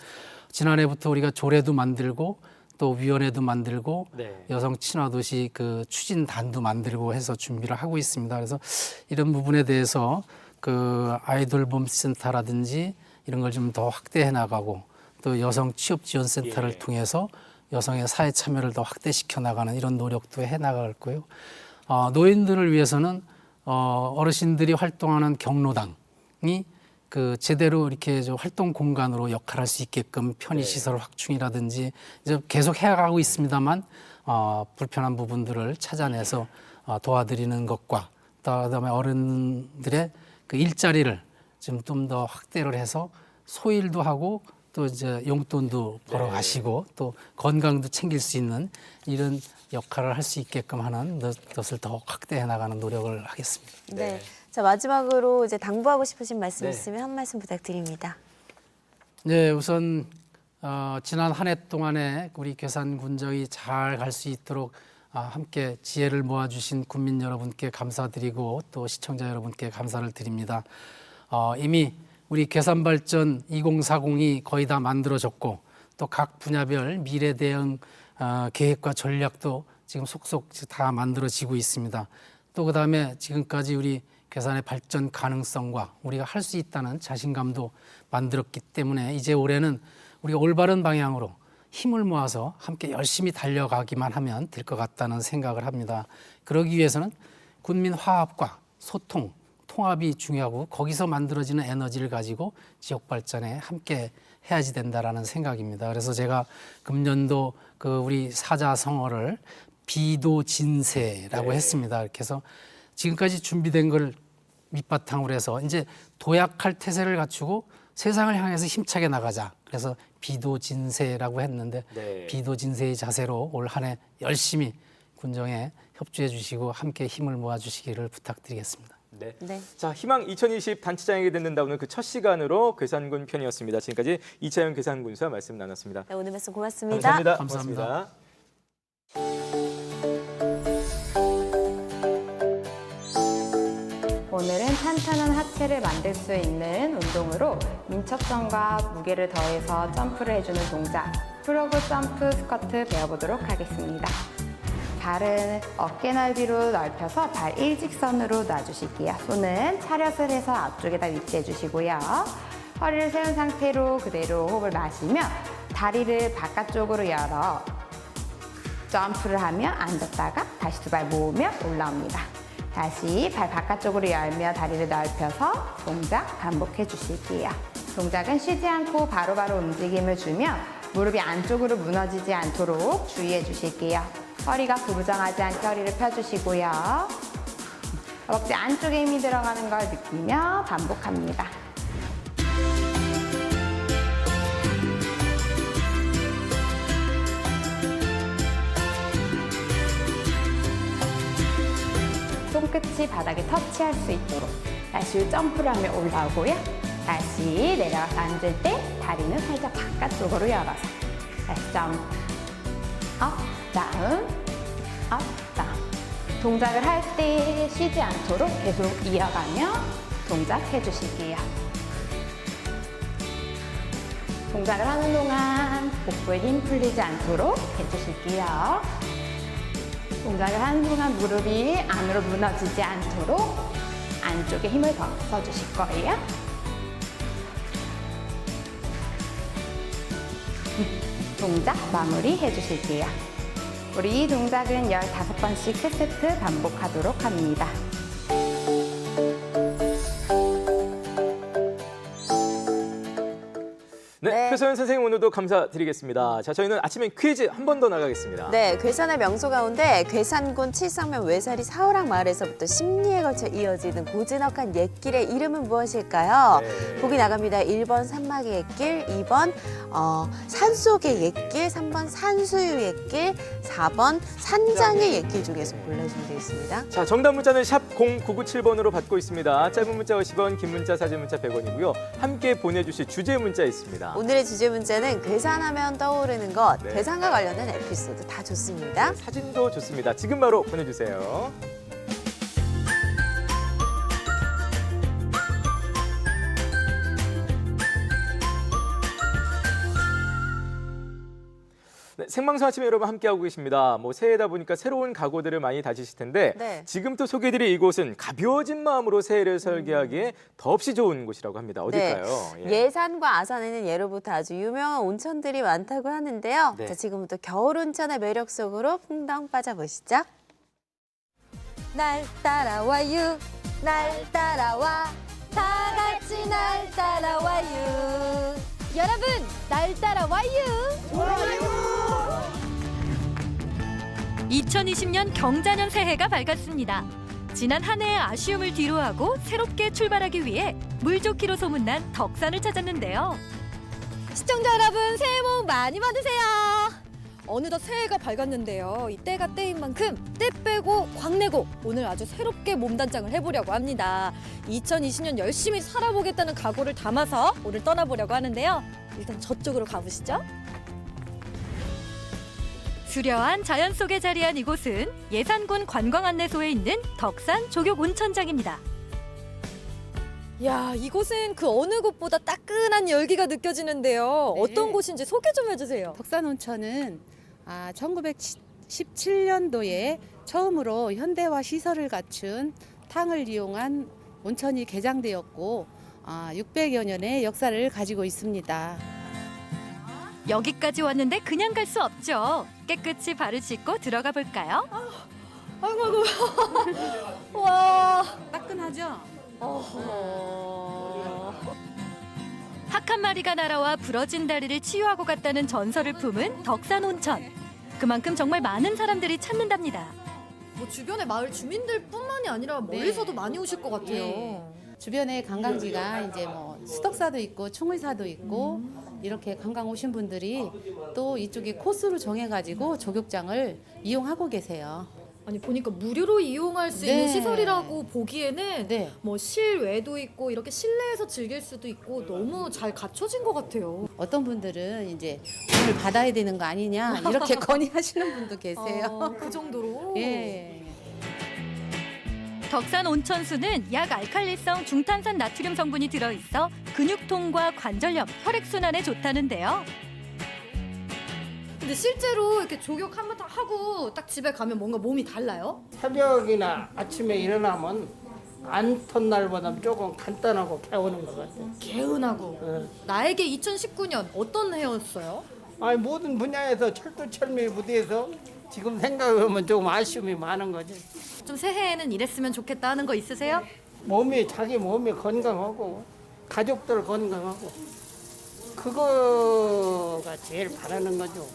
지난해부터 우리가 조례도 만들고 또 위원회도 만들고 네. 여성 친화 도시 그 추진단도 만들고 해서 준비를 하고 있습니다. 그래서 이런 부분에 대해서 그 아이돌봄 센터라든지 이런 걸 좀 더 확대해 나가고 또 여성 취업 지원 센터를 예. 통해서 여성의 사회 참여를 더 확대시켜 나가는 이런 노력도 해 나갈 거고요. 노인들을 위해서는 어르신들이 활동하는 경로당이 그 제대로 이렇게 활동 공간으로 역할할 수 있게끔 편의시설 확충이라든지 이제 계속 해가고 있습니다만 불편한 부분들을 찾아내서 도와드리는 것과 그다음에 어른들의 그 일자리를 좀 더 확대를 해서 소일도 하고 또 이제 용돈도 벌어가시고 또 건강도 챙길 수 있는 이런 역할을 할 수 있게끔 하는 것을 더 확대해 나가는 노력을 하겠습니다. 네. 자, 마지막으로 이제 당부하고 싶으신 말씀 네. 있으면 한 말씀 부탁드립니다. 네, 우선 지난 한 해 동안에 우리 괴산군정이 잘 갈 수 있도록 함께 지혜를 모아주신 국민 여러분께 감사드리고 또 시청자 여러분께 감사를 드립니다. 이미 우리 괴산발전 2040이 거의 다 만들어졌고 또 각 분야별 미래 대응 계획과 전략도 지금 속속 다 만들어지고 있습니다. 또 그다음에 지금까지 우리 괴산의 발전 가능성과 우리가 할 수 있다는 자신감도 만들었기 때문에 이제 올해는 우리가 올바른 방향으로 힘을 모아서 함께 열심히 달려가기만 하면 될 것 같다는 생각을 합니다. 그러기 위해서는 군민 화합과 소통, 통합이 중요하고 거기서 만들어지는 에너지를 가지고 지역 발전에 함께 해야지 된다라는 생각입니다. 그래서 제가 금년도 그 우리 사자성어를 비도진세라고 했습니다. 이렇게 해서 지금까지 준비된 걸 밑바탕으로 해서 이제 도약할 태세를 갖추고 세상을 향해서 힘차게 나가자. 그래서 비도진세라고 했는데 비도진세의 자세로 올 한 해 열심히 군정에 협조해 주시고 함께 힘을 모아 주시기를 부탁드리겠습니다. 네. 네. 자, 희망 2020 단체장에게 듣는다 오늘 그 첫 시간으로 괴산군 편이었습니다. 지금까지 이차영 괴산군수와 말씀 나눴습니다. 네, 오늘 말씀 고맙습니다. 감사합니다. 감사합니다. 고맙습니다. 오늘은 탄탄한 하체를 만들 수 있는 운동으로 민첩성과 무게를 더해서 점프를 해주는 동작, 프로그 점프 스쿼트 배워보도록 하겠습니다. 발은 어깨 넓이로 넓혀서 발 일직선으로 놔주실게요. 손은 차렷을 해서 앞쪽에다 위치해 주시고요. 허리를 세운 상태로 그대로 호흡을 마시며 다리를 바깥쪽으로 열어 점프를 하며 앉았다가 다시 두 발 모으며 올라옵니다. 다시 발 바깥쪽으로 열며 다리를 넓혀서 동작 반복해 주실게요. 동작은 쉬지 않고 바로바로 움직임을 주며 무릎이 안쪽으로 무너지지 않도록 주의해 주실게요. 허리가 구부정하지 않게 허리를 펴주시고요. 허벅지 안쪽에 힘이 들어가는 걸 느끼며 반복합니다. 손끝이 바닥에 터치할 수 있도록 다시 점프를 하며 올라오고요. 다시 내려가서 앉을 때 다리는 살짝 바깥쪽으로 열어서 다시 점프, 업, 다운, 업, 다운. 동작을 할 때 쉬지 않도록 계속 이어가며 동작해 주실게요. 동작을 하는 동안 복부에 힘 풀리지 않도록 해주실게요. 동작을 하는 동안 무릎이 안으로 무너지지 않도록 안쪽에 힘을 더 써주실 거예요. 동작 마무리 해주실게요. 우리 이 동작은 15번씩 3세트 반복하도록 합니다. 네, 최소연 선생님 오늘도 감사드리겠습니다. 자, 저희는 아침엔 퀴즈 한 번 더 나가겠습니다. 네, 괴산의 명소 가운데 괴산군 칠상면 외사리 사오락 마을에서부터 심리에 걸쳐 이어지는 고즈넉한 옛길의 이름은 무엇일까요? 네. 보기 나갑니다. 1번 산막의 옛길, 2번 산속의 옛길, 3번 산수유 옛길, 4번 산장의 옛길 중에서 골라주면 되겠습니다. 자, 정답 문자는 샵 0997번으로 받고 있습니다. 짧은 문자 50원, 긴 문자, 사진 문자 100원이고요. 함께 보내주실 주제 문자 있습니다. 오늘의 주제 문제는 괴산하면 떠오르는 것, 네. 괴산과 관련된 에피소드 다 좋습니다. 사진도 좋습니다. 지금 바로 보내주세요. 네, 생방송 아침에 여러분 함께하고 계십니다. 뭐 새해다 보니까 새로운 각오들을 많이 다지실 텐데 네. 지금 또 소개해드릴 이곳은 가벼워진 마음으로 새해를 설계하기에 더없이 좋은 곳이라고 합니다. 어딜까요? 네. 예산과 아산에는 예로부터 아주 유명한 온천들이 많다고 하는데요. 네. 자, 지금부터 겨울 온천의 매력 속으로 풍덩 빠져보시죠. 날 따라와요, 날 따라와, 다 같이 날 따라와요. 여러분, 날 따라와요. 2020년 경자년 새해가 밝았습니다. 지난 한 해의 아쉬움을 뒤로하고 새롭게 출발하기 위해 물 좋기로 소문난 덕산을 찾았는데요. 시청자 여러분, 새해 복 많이 받으세요. 어느덧 새해가 밝았는데요. 이 때가 때인 만큼 때 빼고 광 내고 오늘 아주 새롭게 몸단장을 해보려고 합니다. 2020년 열심히 살아보겠다는 각오를 담아서 오늘 떠나보려고 하는데요. 일단 저쪽으로 가보시죠. 수려한 자연 속에 자리한 이곳은 예산군 관광안내소에 있는 덕산 조격온천장입니다. 야, 이곳은 그 어느 곳보다 따끈한 열기가 느껴지는데요. 네. 어떤 곳인지 소개 좀 해주세요. 덕산온천은 1917년도에 처음으로 현대화 시설을 갖춘 탕을 이용한 온천이 개장되었고 600여 년의 역사를 가지고 있습니다. 여기까지 왔는데 그냥 갈 수 없죠. 깨끗이 발을 씻고 들어가 볼까요? 아이고. 와. 따끈하죠? 학 한 마리가 날아와 부러진 다리를 치유하고 갔다는 전설을 품은 덕산 온천. 그만큼 정말 많은 사람들이 찾는답니다. 뭐 주변의 마을 주민들뿐만이 아니라 멀리서도 많이 오실 것 같아요. 예. 주변에 관광지가 이제 뭐 수덕사도 있고 충의사도 있고 이렇게 관광 오신 분들이 또 이쪽에 코스로 정해가지고 조격장을 이용하고 계세요. 아니 보니까 무료로 이용할 수 있는 시설이라고 보기에는 뭐 실외도 있고 이렇게 실내에서 즐길 수도 있고 너무 잘 갖춰진 것 같아요. 어떤 분들은 이제 오늘 받아야 되는 거 아니냐 이렇게 건의하시는 분도 계세요. 그 정도로? 예. 덕산 온천수는 약 알칼리성 중탄산 나트륨 성분이 들어있어 근육통과 관절염, 혈액순환에 좋다는데요. 근데 실제로 이렇게 조격 한번 하고 딱 집에 가면 뭔가 몸이 달라요? 새벽이나 아침에 일어나면 안 턴 날보다 조금 간단하고 개운한 것 같아요. 개운하고. 나에게 2019년 어떤 해였어요? 아니 모든 분야에서 철두철미 무대에서 지금 생각하면 조금 아쉬움이 많은 거지. 좀 새해에는 이랬으면 좋겠다 하는 거 있으세요? 자기 몸이 건강하고 가족들 건강하고 그거가 제일 바라는 거죠.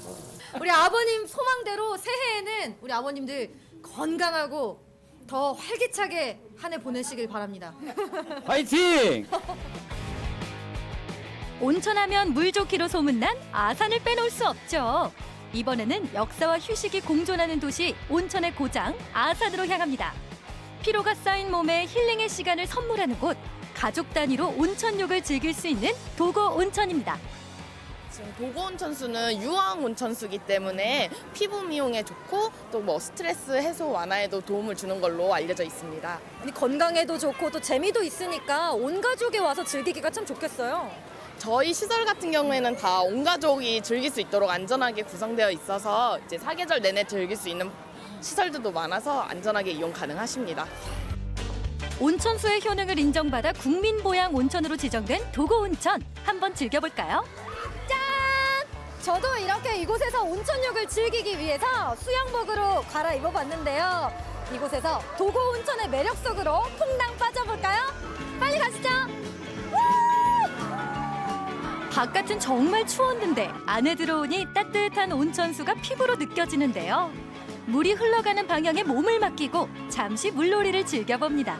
우리 아버님 소망대로 새해에는 우리 아버님들 건강하고 더 활기차게 한 해 보내시길 바랍니다. 화이팅! 온천하면 물 좋기로 소문난 아산을 빼놓을 수 없죠. 이번에는 역사와 휴식이 공존하는 도시 온천의 고장 아산으로 향합니다. 피로가 쌓인 몸에 힐링의 시간을 선물하는 곳, 가족 단위로 온천욕을 즐길 수 있는 도고 온천입니다. 지금 도고 온천수는 유황 온천수기 때문에 피부 미용에 좋고 또 뭐 스트레스 해소 완화에도 도움을 주는 걸로 알려져 있습니다. 아니, 건강에도 좋고 또 재미도 있으니까 온 가족이 와서 즐기기가 참 좋겠어요. 저희 시설 같은 경우에는 다 온 가족이 즐길 수 있도록 안전하게 구성되어 있어서 이제 사계절 내내 즐길 수 있는 시설들도 많아서 안전하게 이용 가능하십니다. 온천수의 효능을 인정받아 국민보양 온천으로 지정된 도고 온천. 한번 즐겨볼까요? 짠! 저도 이렇게 이곳에서 온천욕을 즐기기 위해서 수영복으로 갈아입어봤는데요. 이곳에서 도고 온천의 매력 속으로 퐁당 빠져볼까요? 빨리 가시죠. 바깥은 정말 추웠는데 안에 들어오니 따뜻한 온천수가 피부로 느껴지는데요. 물이 흘러가는 방향에 몸을 맡기고 잠시 물놀이를 즐겨봅니다.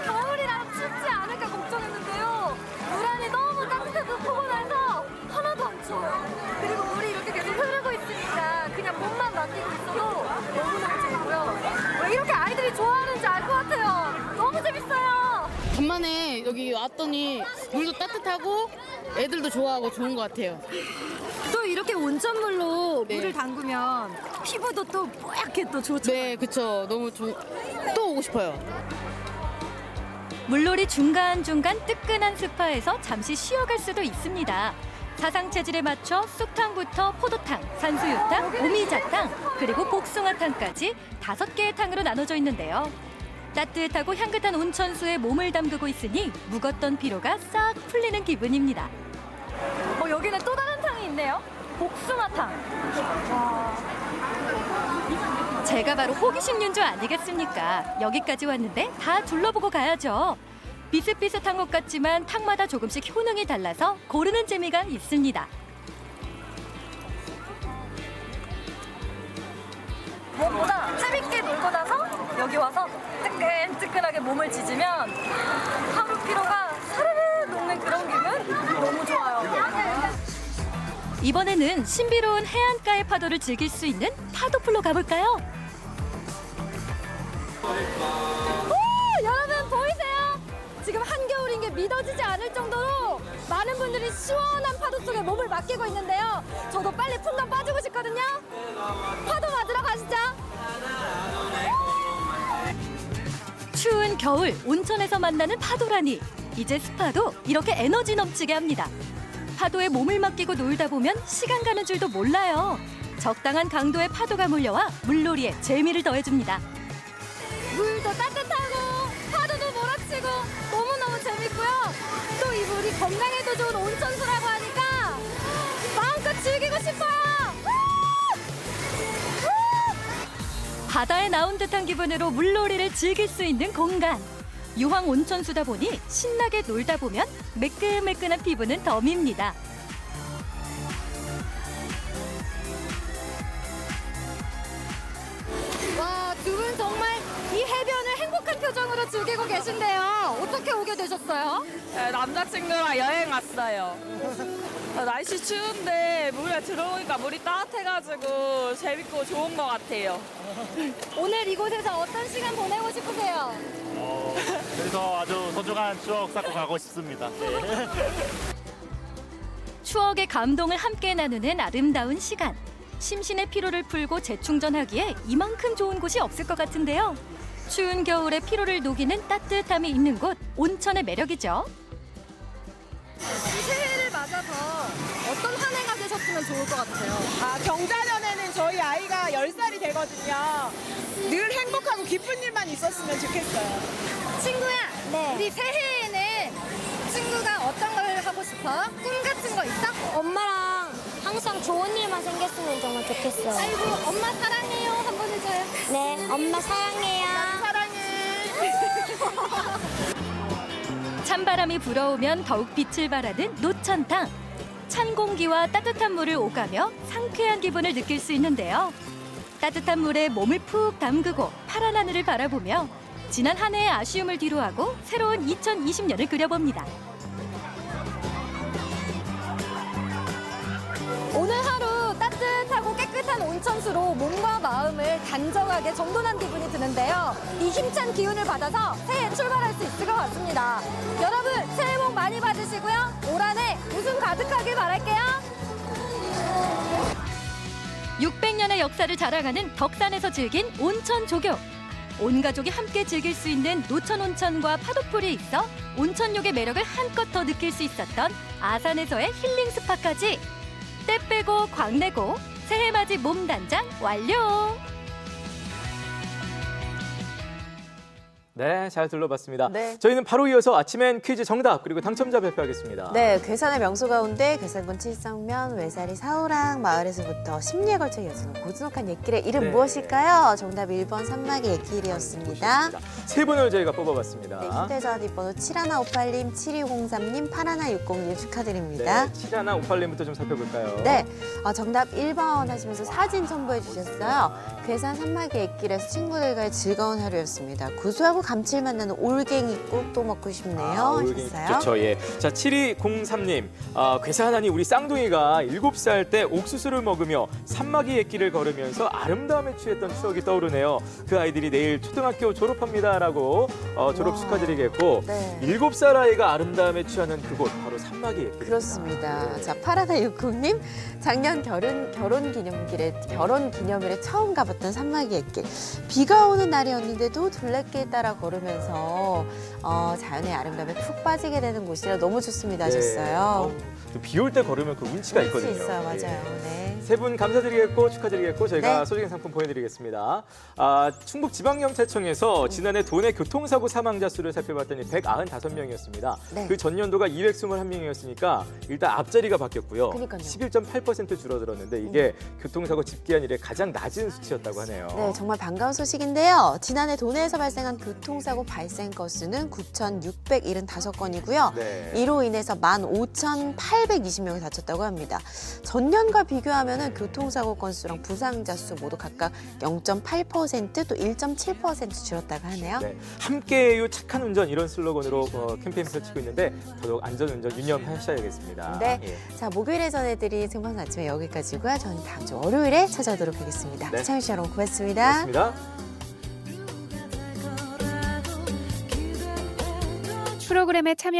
겨울이라 춥지 않을까 걱정했는데요. 물 안이 너무 따뜻해서 포근해서 하나도 안 추워요. 그리고 물이 이렇게 계속 흐르고 있으니까 그냥 몸만 맡기고 있어도 너무너무 재밌고요. 왜 이렇게 아이들이 좋아하는지 알 것 같아요. 너무 재밌어요. 간만에 여기 왔더니 물도 따뜻하고 애들도 좋아하고 좋은 것 같아요. 또 이렇게 온천물로 물을 담그면 피부도 또 뽀얗게 또 좋죠. 네, 그쵸. 너무 또 오고 싶어요. 물놀이 중간중간 뜨끈한 스파에서 잠시 쉬어갈 수도 있습니다. 사상 체질에 맞춰 쑥탕부터 포도탕, 산수유탕, 오미자탕, 그리고 복숭아탕까지 5개의 탕으로 나눠져 있는데요. 따뜻하고 향긋한 온천수에 몸을 담그고 있으니 묵었던 피로가 싹 풀리는 기분입니다. 여기는 또 다른 탕이 있네요. 복숭아탕. 제가 바로 호기심 윤주 아니겠습니까? 여기까지 왔는데 다 둘러보고 가야죠. 비슷비슷한 것 같지만 탕마다 조금씩 효능이 달라서 고르는 재미가 있습니다. 놀고 나서 여기 와서 뜨끈뜨끈하게 몸을 지지면 하루 피로가 사르르 녹는 그런 기분 너무 좋아요. 이번에는 신비로운 해안가의 파도를 즐길 수 있는 파도풀로 가볼까요? 오, 여러분 보이세요? 지금 한겨울인 게 믿어지지 않을 정도로 많은 분들이 시원한 파도 속에 몸을 맡기고 있는데요. 저도 빨리 풍덩 빠지고 싶거든요. 파도 맞으러 가시죠. 추운 겨울 온천에서 만나는 파도라니 이제 스파도 이렇게 에너지 넘치게 합니다. 파도에 몸을 맡기고 놀다 보면 시간 가는 줄도 몰라요. 적당한 강도의 파도가 몰려와 물놀이에 재미를 더해줍니다. 물도 따뜻하고 파도도 몰아치고 너무너무 재밌고요. 또 이 물이 건강에도 좋은 온천수라고 하니까 마음껏 즐기고 싶어요. 바다에 나온 듯한 기분으로 물놀이를 즐길 수 있는 공간. 유황 온천수다 보니 신나게 놀다 보면 매끈매끈한 피부는 덤입니다. 와, 두 분 정말 이 해변을 행복한 표정으로 즐기고 계신데요. 어떻게 오게 되셨어요? 남자친구랑 여행 왔어요. 날씨 추운데 물에 들어오니까 물이 따뜻해가지고 재밌고 좋은 것 같아요. 오늘 이곳에서 어떤 시간 보내고 싶으세요? 그래서 아주 소중한 추억 쌓고 가고 싶습니다. 네. 추억의 감동을 함께 나누는 아름다운 시간. 심신의 피로를 풀고 재충전하기에 이만큼 좋은 곳이 없을 것 같은데요. 추운 겨울에 피로를 녹이는 따뜻함이 있는 곳, 온천의 매력이죠. 새해를 맞아서 어떤 한 해가 되셨으면 좋을 것 같아요? 경자년에는 저희 아이가 10살이 되거든요. 늘 행복하고 기쁜 일만 있었으면 좋겠어요. 친구야, 우리 새해에는 친구가 어떤 걸 하고 싶어? 꿈 같은 거 있어? 엄마랑 항상 좋은 일만 생겼으면 정말 좋겠어요. 아이고, 엄마 사랑해요. 한번 해줘요. 네, 엄마 사랑해요. 사랑해. 찬바람이 불어오면 더욱 빛을 발하는 노천탕. 찬 공기와 따뜻한 물을 오가며 상쾌한 기분을 느낄 수 있는데요. 따뜻한 물에 몸을 푹 담그고 파란 하늘을 바라보며 지난 한 해의 아쉬움을 뒤로하고 새로운 2020년을 그려봅니다. 오늘 하루 따뜻하고 깨끗한 온천수로 몸과 마음을 단정하게 정돈한 기분이 드는데요. 이 힘찬 기운을 받아서 새해 출발할 수 있을 것 같습니다. 여러분, 새해 복 많이 받으시고요. 올 한 해 웃음 가득하길 바랄게요. 600년의 역사를 자랑하는 덕산에서 즐긴 온천 조교. 온 가족이 함께 즐길 수 있는 노천 온천과 파도풀이 있어 온천욕의 매력을 한껏 더 느낄 수 있었던 아산에서의 힐링 스파까지. 때 빼고 광 내고 새해 맞이 몸 단장 완료. 네, 잘 둘러봤습니다. 네. 저희는 바로 이어서 아침엔 퀴즈 정답 그리고 당첨자 발표하겠습니다. 네, 괴산의 명소 가운데 괴산군 칠성면 외사리 사오랑 마을에서부터 10리에 걸쳐 이어지는 고즈넉한 옛길의 이름 네. 무엇일까요? 정답 1번 산막의 옛길이었습니다. 세 분을 저희가 뽑아봤습니다. 네, 휴대전화 뒷번호 7158님, 7203님, 8160님 축하드립니다. 네, 7158님부터 좀 살펴볼까요? 네, 정답 1번 하시면서 사진 첨부해 주셨어요. 괴산 산막의 옛길에서 친구들과의 즐거운 하루였습니다. 구수하고 감칠맛 나는 올갱이국 또 먹고 싶네요. 올갱이 하셨어요. 좋죠. 예. 자, 7203님. 괴산하니 우리 쌍둥이가 7살 때 옥수수를 먹으며 산막이 옛길을 걸으면서 아름다움에 취했던 추억이 떠오르네요. 그 아이들이 내일 초등학교 졸업합니다라고 졸업 축하드리겠고 네. 7살 아이가 아름다움에 취하는 그곳 바로 산막이 옛길. 그렇습니다. 자, 8160님. 작년 결혼 기념일에 처음 가봤던 산막이 옛길. 비가 오는 날이었는데도 둘레길 따라 걸으면서 자연의 아름다움에 푹 빠지게 되는 곳이라 너무 좋습니다 하셨어요. 비 올 때 걸으면 그 운치가 있거든요. 운치 있어요, 맞아요. 네. 세 분 감사드리겠고 축하드리겠고 저희가 네. 소정의 상품 보내드리겠습니다. 충북지방경찰청에서 지난해 도내 교통사고 사망자 수를 살펴봤더니 195명이었습니다. 네. 그 전년도가 221명이었으니까 일단 앞자리가 바뀌었고요. 그러니까요. 11.8% 줄어들었는데 이게 교통사고 집계한 이래 가장 낮은 수치였다고 하네요. 네, 정말 반가운 소식인데요. 지난해 도내에서 발생한 교통사고 발생 건수는 9,675건이고요. 네. 이로 인해서 15,820명이 다쳤다고 합니다. 전년과 비교하면 하면은 교통사고 건수랑 부상자 수 모두 각각 0.8% 또 1.7% 줄었다고 하네요. 네, 함께해요 착한 운전 이런 슬로건으로 캠페인 펼치고 있는데 더더욱 안전운전 유념하셔야겠습니다. 네, 예. 자 목요일에 전해드린 생방송 아침에 여기까지고요. 저는 다음 주 월요일에 찾아오도록 하겠습니다. 네. 시청해주셔서 여러분 고맙습니다. 고맙습니다. 프로그램에 참여